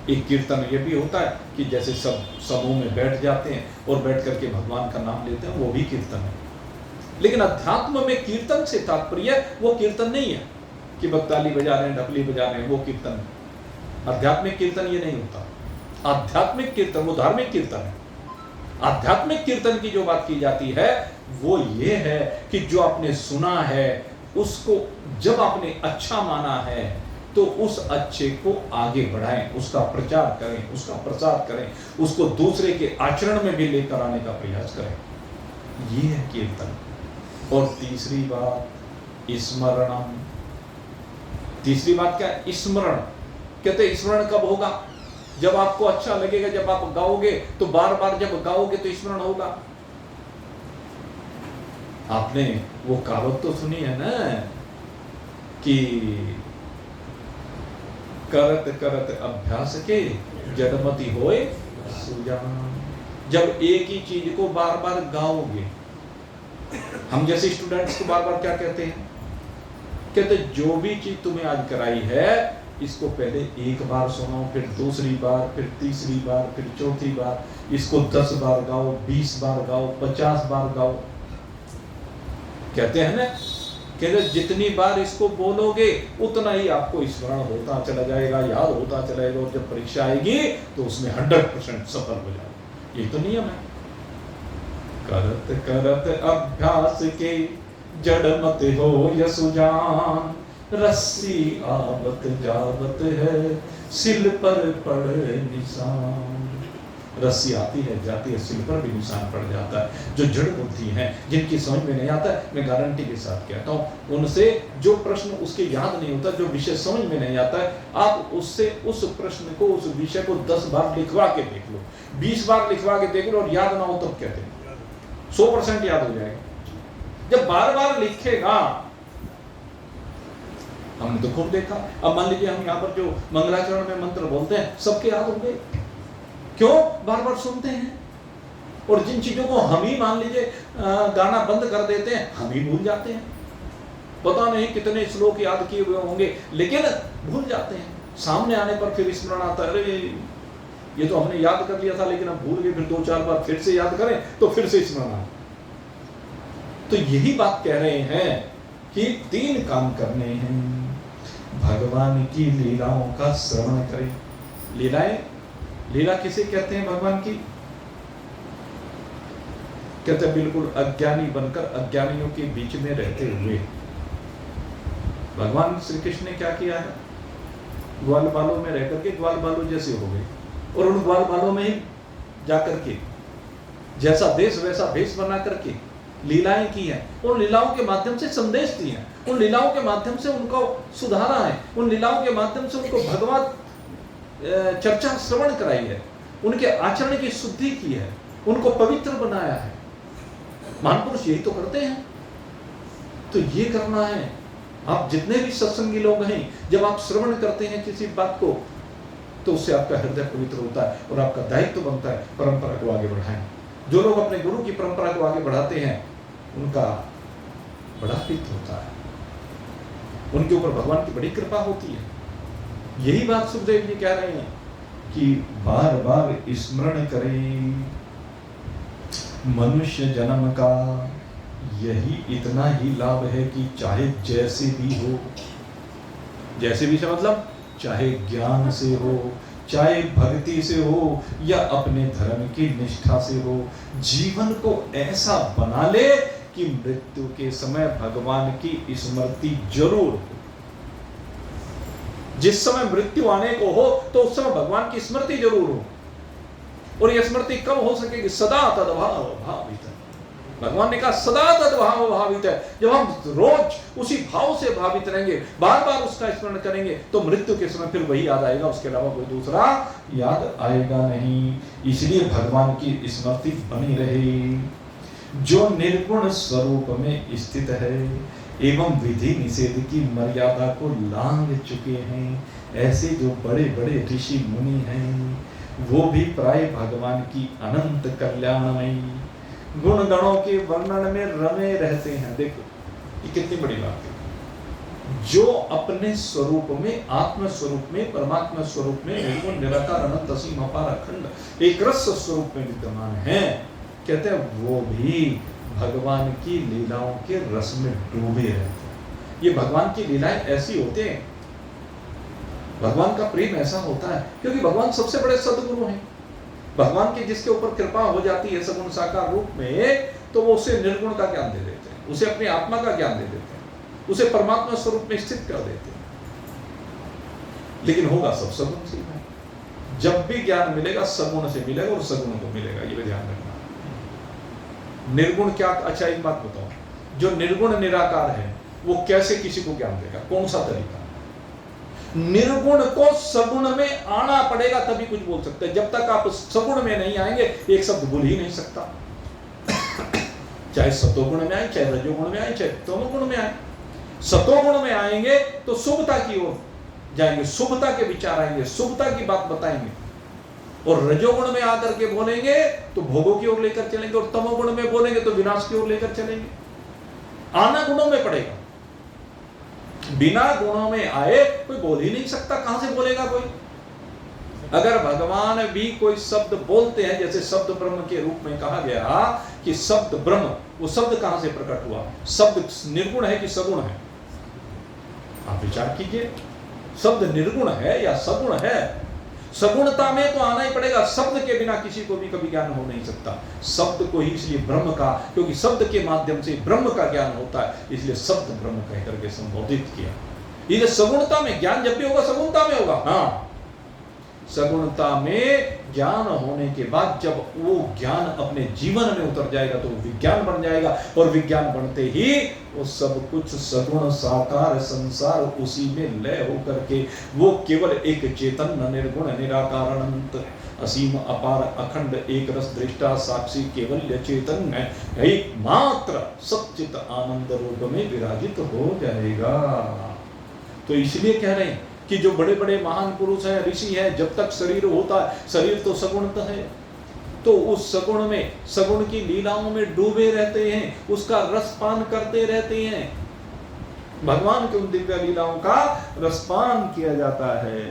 A: एक कीर्तन ये भी होता है कि जैसे सब समूह में बैठ जाते हैं और बैठ करके भगवान का नाम लेते हैं, वो भी कीर्तन है। लेकिन अध्यात्म में कीर्तन से तात्पर्य वो कीर्तन नहीं है कि बकताली बजा रहे हैं, ढपली बजा रहे हैं, वो कीर्तन है। आध्यात्मिक कीर्तन ये नहीं होता। आध्यात्मिक कीर्तन वो धार्मिक कीर्तन है। आध्यात्मिक कीर्तन की जो बात की जाती है वो ये है कि जो आपने सुना है उसको जब आपने अच्छा माना है तो उस अच्छे को आगे बढ़ाएं, उसका प्रचार करें, उसका प्रसार करें, उसको दूसरे के आचरण में भी लेकर आने का प्रयास करें। ये है कीर्तन। और तीसरी बात स्मरणम। तीसरी बात क्या है? स्मरण। कहते स्मरण कब होगा? जब आपको अच्छा लगेगा, जब आप गाओगे तो बार बार जब गाओगे तो स्मरण होगा। आपने वो कहावत तो सुनी है ना कि करत करत अभ्यास के जड़मति होए सुजान। जब एक ही चीज को बार बार गाओगे, हम जैसे स्टूडेंट्स को बार बार क्या कहते हैं? कहते जो भी चीज तुम्हें आज कराई है इसको पहले एक बार सुनो, फिर दूसरी बार, फिर तीसरी बार, फिर चौथी बार, इसको 10 बार गाओ, 20 बार गाओ, 50 बार गाओ। कहते हैं ना, कहते जितनी बार इसको बोलोगे उतना ही आपको स्मरण होता चला जाएगा, याद होता चला जाएगा, और जब परीक्षा आएगी तो उसमें 100% सफल हो जाएगा। ये तो नियम है। करत करत अभ्यास के जड़मत हो यसुजान, रस्सी आवत जावत है सिल पर पड़े निशान। रस्सी आती है जाती है, सिल पर भी निशान पड़ जाता है। जो जड़ बुद्धि है, जिनकी समझ में नहीं आता, मैं गारंटी के साथ कहता हूँ उनसे जो प्रश्न उसके याद नहीं होता, जो विषय समझ में नहीं आता है, आप उससे उस प्रश्न को, उस विषय को 10 बार लिखवा के देख लो, 20 बार लिखवा के देख लो, और याद ना हो तब कहते हैं 100% याद हो जाएगा। जब बार बार लिखेगा, हमने तो खूब देखा। अब मान लीजिए हम यहाँ पर जो मंगलाचरण में मंत्र बोलते हैं सबके याद होंगे, क्यों? बार बार सुनते हैं। और जिन चीजों को हम ही मान लीजिए गाना बंद कर देते हैं, हम ही भूल जाते हैं। पता नहीं कितने श्लोक याद किए हुए होंगे, लेकिन भूल जाते हैं। सामने आने पर फिर स्मरण आता है, अरे ये तो हमने याद कर लिया था लेकिन हम भूल गए, फिर 2-4 बार फिर से याद करें तो फिर से स्मरण आता। तो यही बात कह रहे हैं कि 3 काम करने हैं। भगवान की लीलाओं का श्रवण करें। लीलाएं, लीला किसे कहते हैं भगवान की? कहते हैं बिल्कुल अज्ञानी बनकर अज्ञानियों के बीच में रहते हुए। भगवान श्री कृष्ण ने क्या किया है? ग्वाल बालों में रह करके ग्वाल बालों जैसे हो गए, और उन ग्वाल बालों में ही जाकर के जैसा देश वैसा भेष बना करके लीलाएं की हैं। उन लीलाओं के माध्यम से संदेश दिए हैं, उन लीलाओं के माध्यम से उनको सुधारा है, उन लीलाओं के माध्यम से उनको भगवत चर्चा श्रवण कराई है, उनके आचरण की शुद्धि की है, उनको पवित्र बनाया है। महापुरुष यही तो करते हैं। तो ये करना है। आप जितने भी सत्संगी लोग हैं, जब आप श्रवण करते हैं किसी बात को, तो उससे आपका हृदय पवित्र होता है और आपका दायित्व बनता है परंपरा को आगे बढ़ाएं। जो लोग अपने गुरु की परंपरा को आगे बढ़ाते हैं उनका बड़ा हित होता है, उनके ऊपर भगवान की बड़ी कृपा होती है। यही बात सुखदेव जी कह रहे हैं कि बार बार स्मरण करें मनुष्य जन्म का। यही इतना ही लाभ है कि चाहे जैसे भी हो, जैसे भी से मतलब चाहे ज्ञान से हो, चाहे भक्ति से हो, या अपने धर्म की निष्ठा से हो, जीवन को ऐसा बना ले कि मृत्यु के समय भगवान की स्मृति जरूर हो। जिस समय मृत्यु आने को हो तो उस समय भगवान की स्मृति जरूर हो। और यह स्मृति कब हो सकेगी? सदा तद्भाव भावित। भगवान ने कहा सदा तद्भाव भावित है। जब हम रोज उसी भाव से भावित रहेंगे, बार बार उसका स्मरण करेंगे, तो मृत्यु के समय फिर वही याद आएगा, उसके अलावा कोई दूसरा याद आएगा नहीं। इसलिए भगवान की स्मृति बनी रहे। जो निर्गुण स्वरूप में स्थित है एवं विधि निषेध की मर्यादा को लांघ चुके हैं, ऐसे जो बड़े बड़े ऋषि मुनि हैं, वो भी प्राय भगवान की अनंत कल्याणमयी गुण गणों के वर्णन में रमे रहते हैं। देखो ये कितनी बड़ी बात है। जो अपने स्वरूप में, आत्म स्वरूप में, परमात्मा स्वरूप में निर्गुण निराकार अनंत असीम अपार अखंड एक रस स्वरूप में विद्यमान है, कहते हैं वो भी भगवान की लीलाओं के रस में डूबे रहते हैं। ये भगवान की लीलाएं ऐसी होते हैं, भगवान का प्रेम ऐसा होता है क्योंकि भगवान सबसे बड़े सद्गुरु हैं। भगवान की जिसके ऊपर कृपा हो जाती है सगुण साकार रूप में, तो वो उसे निर्गुण का ज्ञान दे देते हैं, उसे अपनी आत्मा का ज्ञान दे देते हैं, उसे परमात्मा स्वरूप में स्थित कर देते हैं। लेकिन होगा सब सगुण से है। जब भी ज्ञान मिलेगा सगुण से मिलेगा और सगुण को मिलेगा, ये भी ध्यान रखना। निर्गुण क्या, अच्छा एक बात बताओ, जो निर्गुण निराकार है वो कैसे किसी को ज्ञान देगा, कौन सा तरीका? निर्गुण को सगुण में आना पड़ेगा तभी कुछ बोल सकते हैं। जब तक आप सगुण में नहीं आएंगे एक शब्द बोल ही नहीं सकता। चाहे सतोगुण में आए, चाहे रजोगुण में आए, चाहे तमोगुण में आए। सतोगुण में आएंगे तो शुभता की ओर जाएंगे, शुभता के विचार आएंगे, शुभता की बात बताएंगे। और रजोगुण में आकर के बोलेंगे तो भोगों की ओर लेकर चलेंगे, और तमोगुण में बोलेंगे तो विनाश की ओर लेकर चलेंगे। आना गुणों में पड़ेगा। बिना गुणों में आए कोई बोल ही नहीं सकता, कहां से बोलेगा कोई? अगर भगवान भी कोई शब्द बोलते हैं, जैसे शब्द ब्रह्म के रूप में कहा गया कि शब्द ब्रह्म, वो शब्द कहां से प्रकट हुआ? शब्द निर्गुण है कि सगुण है? आप विचार कीजिए, शब्द निर्गुण है या सगुण है? सगुणता में तो आना ही पड़ेगा। शब्द के बिना किसी को भी कभी ज्ञान हो नहीं सकता। शब्द को ही इसलिए ब्रह्म का, क्योंकि शब्द के माध्यम से ब्रह्म का ज्ञान होता है, इसलिए शब्द ब्रह्म कह करके संबोधित किया। ये सगुणता में ज्ञान जब भी होगा सगुणता में होगा। हाँ, सगुणता में ज्ञान होने के बाद जब वो ज्ञान अपने जीवन में उतर जाएगा तो विज्ञान बन जाएगा, और विज्ञान बनते ही वो सब कुछ सगुण साकार संसार उसी में लय होकर के वो केवल एक चेतन निर्गुण निराकार अनंत असीम अपार अखंड एक रस दृष्टा साक्षी केवल चेतन है, एक मात्र सच्चित आनंद रूप में विराजित हो जाएगा। तो इसलिए कह रहे हैं कि जो बड़े बड़े महान पुरुष हैं, ऋषि हैं, जब तक शरीर होता है, शरीर तो सगुणता है, तो उस सगुण में, सगुण की लीलाओं में डूबे रहते हैं, उसका रसपान करते रहते हैं। भगवान के उन दिव्य लीलाओं का रसपान किया जाता है।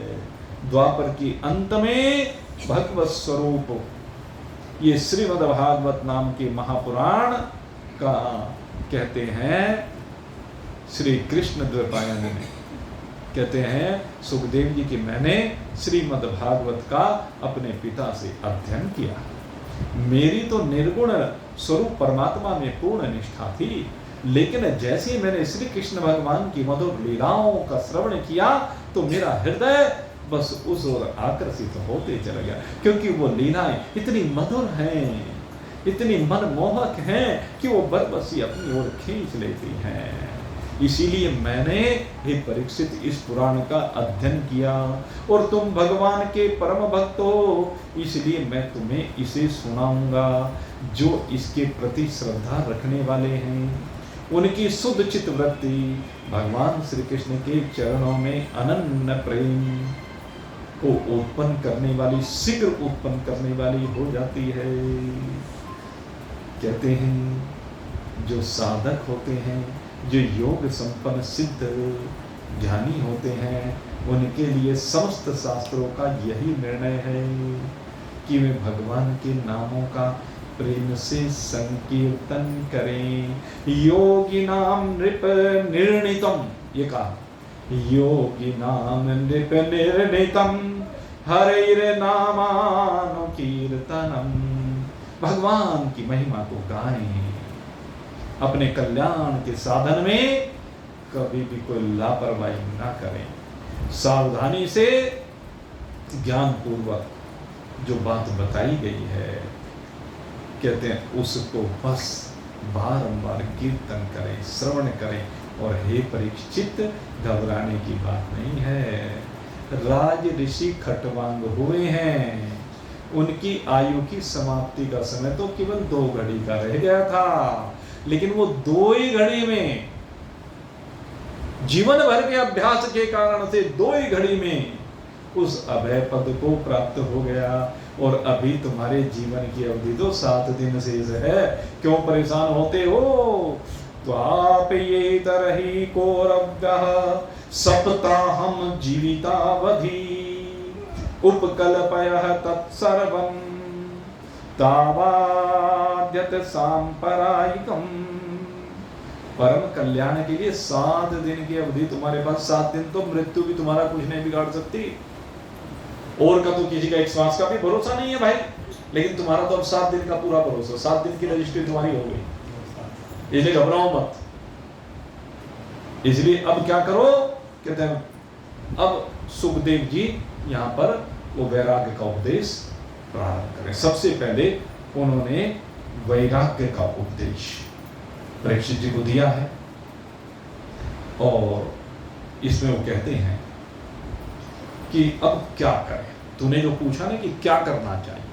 A: द्वापर के अंत में भगवत स्वरूप, ये श्रीमद् भागवत नाम के महापुराण का कहते हैं श्री कृष्ण द्वैपायन में कहते हैं सुखदेव जी कि मैंने श्रीमद् भागवत का अपने पिता से अध्ययन किया। मेरी तो निर्गुण स्वरूप परमात्मा में पूर्ण निष्ठा थी, लेकिन जैसे मैंने श्री कृष्ण भगवान की मधुर लीलाओं का श्रवण किया तो मेरा हृदय बस उस ओर आकर्षित होते चला गया, क्योंकि वो लीलाएं इतनी मधुर हैं, इतनी मनमोहक हैं कि वो बरबसी अपनी ओर खींच लेती हैं। इसीलिए मैंने हे परीक्षित इस पुराण का अध्ययन किया, और तुम भगवान के परम भक्त हो, इसलिए मैं तुम्हें इसे सुनाऊंगा। जो इसके प्रति श्रद्धा रखने वाले हैं, उनकी शुद्ध चित्त वृत्ति भगवान श्री कृष्ण के चरणों में अनन्य प्रेम को उत्पन्न करने वाली, शीघ्र उत्पन्न करने वाली हो जाती है। कहते हैं जो साधक होते हैं, जो योग संपन्न सिद्ध ज्ञानी होते हैं, उनके लिए समस्त शास्त्रों का यही निर्णय है कि वे भगवान के नामों का प्रेम से संकीर्तन करें। योगी नाम नृप निर्णितम, ये कहा, योगी नाम नृप निर्णितम हरेर नामानु कीर्तनम। भगवान की महिमा को गाएं, अपने कल्याण के साधन में कभी भी कोई लापरवाही ना करें। सावधानी से ज्ञान पूर्वक जो बात बताई गई है, कहते हैं उसको बस बारंबार कीर्तन करें, श्रवण करें। और हे परीक्षित, घबराने की बात नहीं है। राज ऋषि खटवांग हुए हैं, उनकी आयु की समाप्ति का समय तो केवल 2 घड़ी का रह गया था, लेकिन वो 2 ही घड़ी में, जीवन भर के अभ्यास के कारण से 2 ही घड़ी में उस अभय पद को प्राप्त हो गया। और अभी तुम्हारे जीवन की अवधि तो 7 दिन शेष है, क्यों परेशान होते हो? त्वाप स्थापयेतर्हि कोरव्यः सप्ताहं जीवितावधि उपकल्पयः तत्सर्वं तावाद्यत सांपरायिकम्। परम कल्याण के लिए 7 दिन की अवधि तुम्हारे पास, 7 दिन तो मृत्यु भी तुम्हारा कुछ नहीं बिगाड़ सकती। और का तो किसी का एक श्वास का भी भरोसा नहीं है भाई, लेकिन तुम्हारा तो अब 7 दिन का पूरा भरोसा, 7 दिन की रजिस्ट्री तुम्हारी हो गई, इसलिए घबराओ मत। इसलिए अब क्या करो, कहते हैं अब सुखदेव जी यहाँ पर वो वैराग्य का उपदेश प्रारंभ करें। सबसे पहले उन्होंने वैराग्य का उपदेश परीक्षित जी को दिया है, और इसमें वो कहते हैं कि अब क्या करें। तूने जो पूछा ना कि क्या करना चाहिए,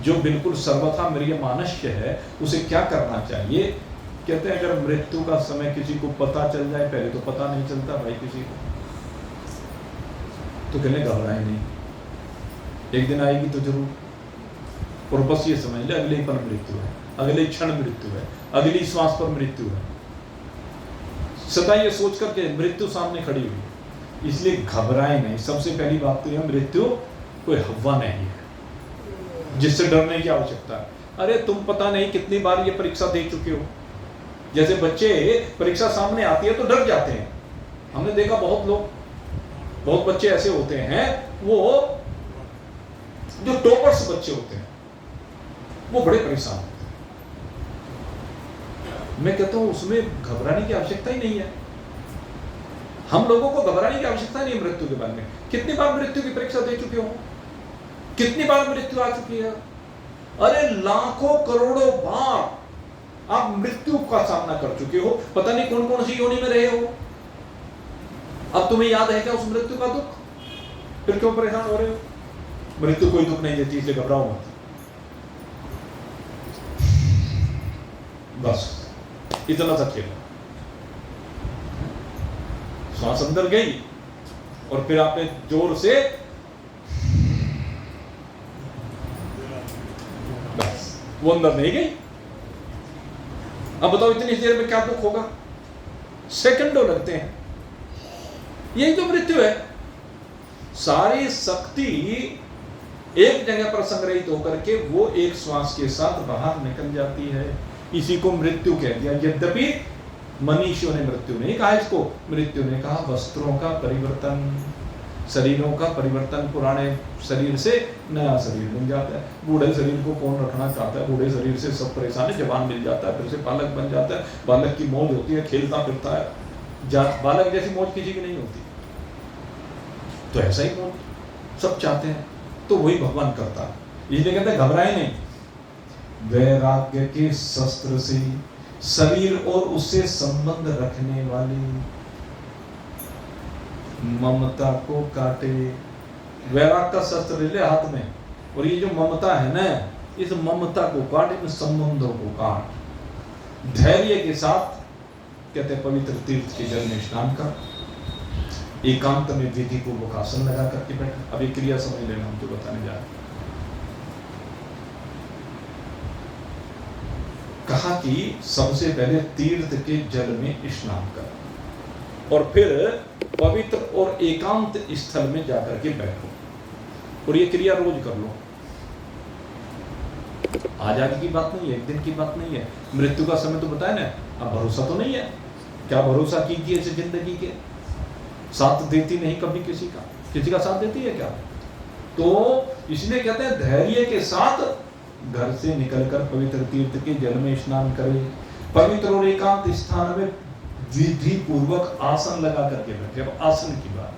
A: जो बिल्कुल सर्वथा मृगयमानस्य है उसे क्या करना चाहिए। कहते हैं अगर मृत्यु का समय किसी को पता चल जाए, पहले तो पता नहीं चलता भाई किसी को, तो कहने घबराए नहीं, एक दिन आएगी तो जरूर। और बस ये समझ ले अगले पल मृत्यु है, अगले क्षण मृत्यु है, अगली श्वास पर मृत्यु है। सदा ये सोच करके मृत्यु सामने खड़ी हुई, इसलिए घबराए नहीं। सबसे पहली बात तो यह, मृत्यु कोई हवा नहीं है जिससे डरने की आवश्यकता है। अरे तुम पता नहीं कितनी बार ये परीक्षा दे चुके हो। जैसे बच्चे परीक्षा सामने आती है तो डर जाते हैं, हमने देखा बहुत बच्चे ऐसे होते हैं, वो जो टॉपर्स बच्चे होते हैं वो बड़े परेशान होते हैं। मैं कहता हूं उसमें घबराने की आवश्यकता ही नहीं है। हम लोगों को घबराने की आवश्यकता नहीं है मृत्यु के बारे में। कितनी बार मृत्यु की परीक्षा दे चुके हो, कितनी बार मृत्यु आ चुकी है। अरे लाखों करोड़ों बार आप मृत्यु का सामना कर चुके हो, पता नहीं कौन कौन सी योनि में रहे हो। अब तुम्हें याद है क्या उस मृत्यु का दुख, फिर क्यों परेशान हो रहे हो। मृत्यु कोई दुख नहीं देती, इसलिए घबराओ मत। बस इतना सा खेल, श्वास अंदर गई और फिर आपने जोर से, बस वो अंदर नहीं गई। अब बताओ इतनी देर में क्या दुख होगा, सेकंडों लगते हैं। यही तो मृत्यु है। सारी शक्ति एक जगह पर संग्रहित होकर के वो एक श्वास के साथ बाहर निकल जाती है, इसी को मृत्यु कह दिया। यद्यपि मनीषियों ने मृत्यु नहीं कहा इसको, मृत्यु ने कहा वस्त्रों का परिवर्तन, शरीरों का परिवर्तन। पुराने शरीर से नया शरीर मिल जाता है। बूढ़े शरीर को कौन रखना चाहता है, बूढ़े शरीर से सब परेशान है। जवान मिल जाता है, फिर से बालक बन जाता है, बालक की मौज होती है, खेलता फिरता है। बालक जैसी मौज किसी की नहीं होती। तो ऐसा ही मौज सब चाहते हैं, तो वही भगवान करता है। इसलिए कहते हैं घबराए नहीं। वैराग्य के शस्त्र से शरीर और उससे संबंध रखने वाली ममता को काटे। वैराग का शस्त्र ले ले हाथ में, और ये जो ममता है ना, इस ममता को काट, इन संबंधों को काट। धैर्य के साथ कहते हैं पवित्र तीर्थ के जल में स्नान कर, एकांत में विधि पूर्वक आसन लगा करके बैठ। अब ये क्रिया समझ लेना, हम तो बताने जा रहे हैं। कहा कि सबसे पहले तीर्थ के जल में स्नान कर, और फिर पवित्र और एकांत स्थल में जाकर के बैठो, और ये क्रिया रोज कर लो। आज आगे की बात नहीं है, एक दिन की बात नहीं है। मृत्यु का समय तो बताया ना, अब भरोसा तो नहीं है। क्या भरोसा कीजिए इस जिंदगी के, साथ देती नहीं कभी किसी का साथ देती है क्या। तो इसलिए कहते हैं धैर्य के साथ घर से निकलकर पवित्र तीर्थ के जल में स्नान करें, पवित्र और एकांत स्थान में विधि पूर्वक आसन लगा करके बैठे। अब आसन की बात,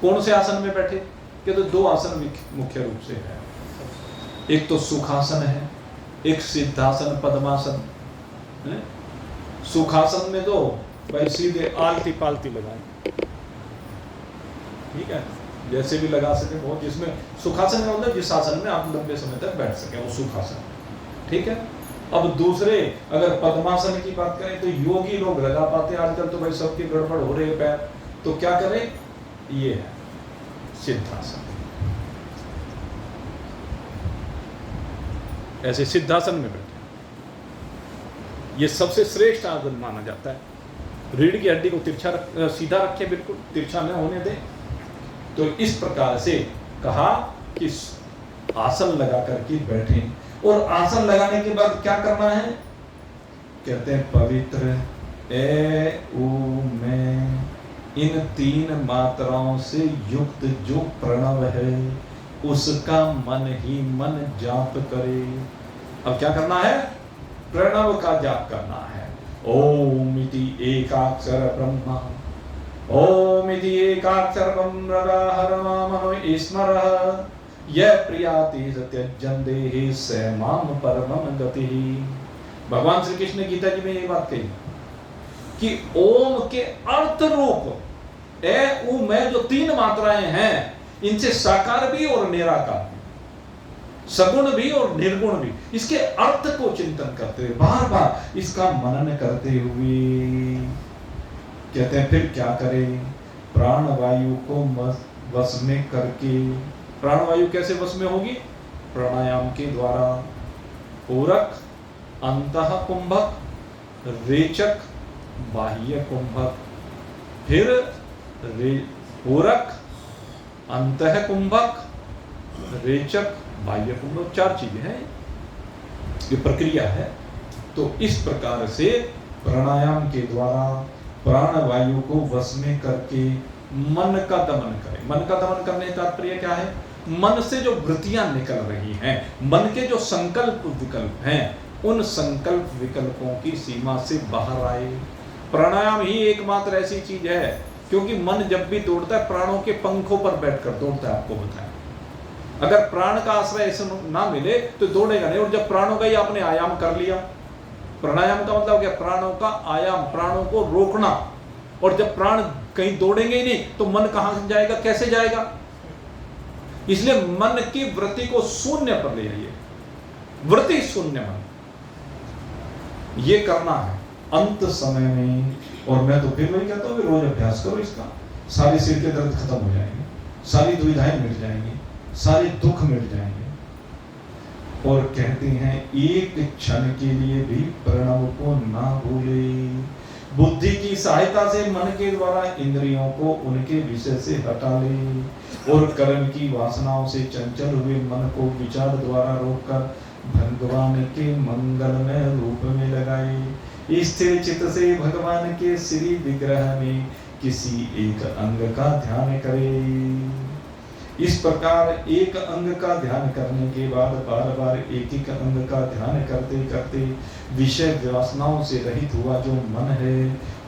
A: कौन से आसन में बैठे, कि तो 2 आसन मुख्य रूप से है। एक तो सुखासन है, एक सिद्धासन पद्मासन है। सुखासन में तो भाई सीधे आलती पालती लगाए, ठीक है, जैसे भी लगा सके बहुत। जिसमें सुखासन का मतलब जिस आसन में आप लंबे समय तक बैठ सके, वो सुखासन, ठीक है। अब दूसरे अगर पद्मासन की बात करें तो योगी लोग लगा पाते हैं, आजकल तो भाई सबकी गड़बड़ हो रही है पैर, तो क्या करें, ये है सिद्धासन। ऐसे सिद्धासन में बैठे, ये सबसे श्रेष्ठ आसन माना जाता है। रीढ़ की हड्डी को सीधा रखें, बिल्कुल तिरछा न होने दें। तो इस प्रकार से कहा कि आसन लगा करके बैठें। और आसन लगाने के बाद क्या करना है? कहते हैं पवित्र ए उ मैं, इन 3 मात्राओं से युक्त जो प्रणव है उसका मन ही मन जाप करे। अब क्या करना है? प्रणव का जाप करना है। ओम इति एकाक्षर ब्रह्मा, ओम इति एकाक्षर ब्रह्म स्मरः यह प्रियाति सत्यजन देहि स माम परमं गतिः। भगवान श्री कृष्ण ने गीता जी में ये बात कही कि ओम के अर्थ रूप ए उ मैं जो 3 मात्राएं हैं, इनसे साकार भी और निराकार भी, सगुण भी और निर्गुण भी, इसके अर्थ को चिंतन करते हुए, बार बार इसका मनन करते हुए कहते हैं फिर क्या करें? प्राण वायु को वश में करके। प्राण वायु कैसे वश में होगी? प्राणायाम के द्वारा। पूरक, अंतः कुंभक, रेचक, बाह्य कुंभक। फिर पूरक, अंतः कुंभक, रेचक, बाह्य कुंभक, 4 चीजें हैं, ये प्रक्रिया है। तो इस प्रकार से प्राणायाम के द्वारा प्राण वायु को वश में करके मन का दमन करें। मन का दमन करने का तात्पर्य क्या है? मन से जो वृत्तियां निकल रही हैं, मन के जो संकल्प विकल्प हैं, उन संकल्प विकल्पों की सीमा से बाहर आए। प्राणायाम ही एकमात्र ऐसी चीज है, क्योंकि मन जब भी दौड़ता है प्राणों के पंखों पर बैठकर दौड़ता है। आपको बताएं, अगर प्राण का आश्रय ऐसे ना मिले तो दौड़ेगा नहीं। और जब प्राणों का ही आपने आयाम कर लिया, प्राणायाम का मतलब क्या? प्राणों का आयाम, प्राणों को रोकना। और जब प्राण कहीं दौड़ेंगे ही नहीं तो मन कहां जाएगा, कैसे जाएगा? इसलिए मन की वृत्ति को शून्य पर ले आइए, वृत्ति शून्य मन, ये करना है अंत समय में। और मैं तो फिर वही कहता हूं कि रोज अभ्यास करो इसका, सारे सिर के दर्द खत्म हो जाएंगे, सारी दुविधाएं मिट जाएंगी, सारे दुख मिट जाएंगे। और कहते हैं एक क्षण के लिए भी प्रणव को ना भूले। बुद्धि की सहायता से मन के द्वारा इंद्रियों को उनके विषय से हटा ले और कर्म की वासनाओं से चंचल हुए मन को विचार द्वारा रोककर भगवान के मंगलमय रूप में लगाए। स्थिर चित्त से भगवान के श्री विग्रह में किसी एक अंग का ध्यान करे। इस प्रकार एक अंग का ध्यान करने के बाद बार बार एक एक अंग का ध्यान करते करते विषय वासनाओं से रहित हुआ जो मन है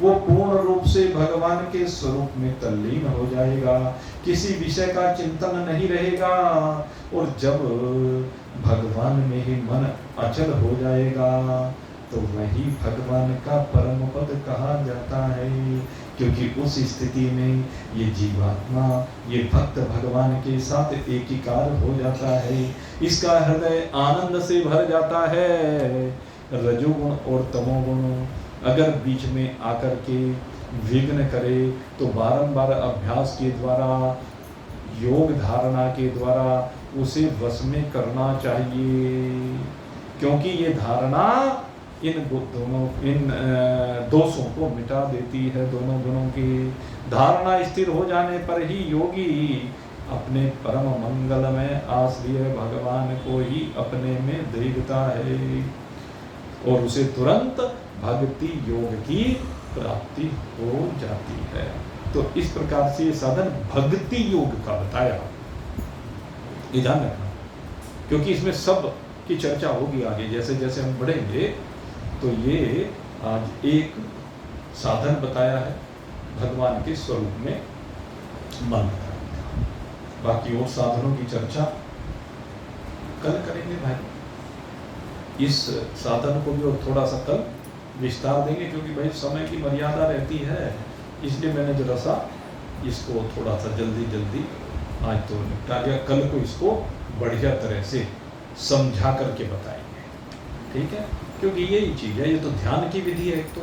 A: वो पूर्ण रूप से भगवान के स्वरूप में तल्लीन हो जाएगा। किसी विषय का चिंतन नहीं रहेगा। और जब भगवान में ही मन अचल हो जाएगा तो वही भगवान का परम पद कहा जाता है। क्योंकि उस स्थिति में ये जीवात्मा, ये भक्त भगवान के साथ एकीकार हो जाता है। इसका हृदय आनंद से भर जाता है। रजोगुण और तमोगुण अगर बीच में आकर के विघ्न करे तो बारंबार अभ्यास के द्वारा, योग धारणा के द्वारा उसे वश में करना चाहिए। क्योंकि ये धारणा इन दोषों को मिटा देती है। दोनों गुणों की धारणा स्थिर हो जाने पर ही योगी अपने परम मंगल में आश्रय भगवान को ही अपने में देखता है और उसे तुरंत भक्ति योग की प्राप्ति हो जाती है। तो इस प्रकार से साधन भक्ति योग का बताया, ये ध्यान रखना, क्योंकि इसमें सब की चर्चा होगी आगे जैसे जैसे हम बढ़ेंगे। तो ये आज एक साधन बताया है भगवान के स्वरूप में मन का। बाकी और साधनों की चर्चा कल करेंगे भाई। इस साधन को भी और थोड़ा सा कल विस्तार देंगे, क्योंकि भाई समय की मर्यादा रहती है। इसलिए मैंने जरा सा इसको थोड़ा सा जल्दी आज तो निपटा दिया। कल को इसको बढ़िया तरह से समझा करके बताएंगे, ठीक है? क्योंकि यही चीज है, ये तो ध्यान की विधि है। एक तो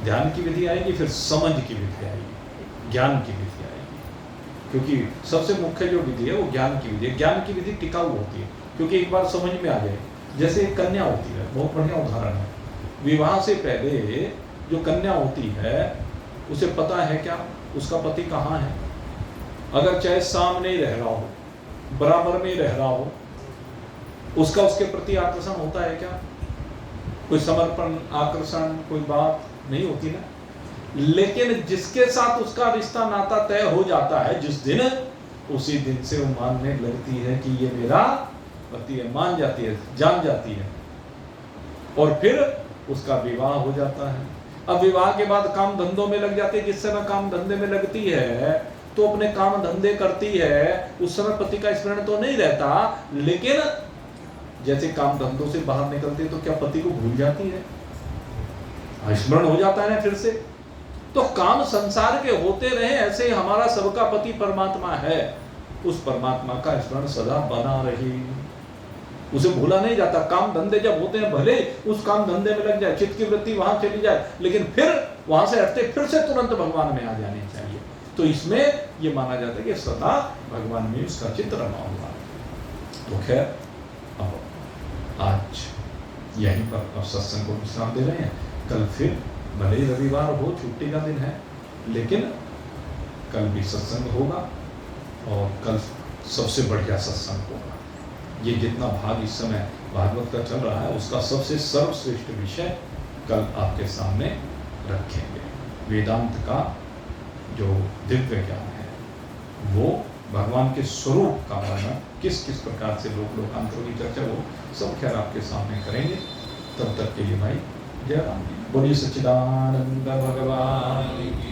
A: ध्यान की विधि आएगी, फिर समझ की विधि आएगी, ज्ञान की विधि आएगी। क्योंकि सबसे मुख्य जो विधि है वो ज्ञान की विधि है। ज्ञान की विधि टिकाऊ होती है, क्योंकि एक बार समझ में आ जाए। जैसे एक कन्या होती है, बहुत बढ़िया उदाहरण है। विवाह से पहले जो कन्या होती है उसे पता है क्या उसका पति कहाँ है? अगर चाहे सामने ही रह रहा हो, बराबर में ही रह रहा हो, उसका उसके प्रति आकर्षण होता है क्या? कोई समर्पण, आकर्षण, कोई बात नहीं होती ना। लेकिन जिसके साथ उसका रिश्ता नाता तय हो जाता है जिस दिन, उसी दिन से वो मानने लगती है कि ये मेरा पति है, मान जाती है, जान जाती है, और फिर उसका विवाह हो जाता है। अब विवाह के बाद काम धंधों में लग जाती है। जिस समय काम धंधे में लगती है तो अपने काम धंधे करती है, उस समय पति का स्मरण तो नहीं रहता, लेकिन जैसे काम धंधों से बाहर निकलती है तो क्या पति को भूल जाती है? स्मरण हो जाता है ना फिर से। तो काम संसार के होते रहे, ऐसे हमारा सबका पति परमात्मा है, उस परमात्मा का स्मरण सदा बना रही, उसे भूला नहीं जाता। काम धंधे जब होते हैं भले उस काम धंधे में लग जाए, चित्त की वृत्ति वहां चली जाए, लेकिन फिर वहां से हटते फिर से तुरंत भगवान में आ जाने चाहिए। तो इसमें ये माना जाता है कि सदा भगवान में उसका चित्त रमा हुआ। तो खैर अब आज यहीं पर अब सत्संग को विश्राम दे रहे हैं। कल फिर भले ही रविवार हो, छुट्टी का दिन है, लेकिन कल भी सत्संग होगा, और कल सबसे बढ़िया सत्संग होगा। ये जितना भाग इस समय भागवत का चल रहा है उसका सबसे सर्वश्रेष्ठ विषय कल आपके सामने रखेंगे। वेदांत का जो दिव्य ज्ञान है, वो भगवान के स्वरूप का वर्णन किस किस प्रकार से लोकांतरों की चर्चा, वो सब खैर आपके सामने करेंगे। तब तक के लिए भाई जय राम जी। बोलिए सच्चिदानंद भगवान की।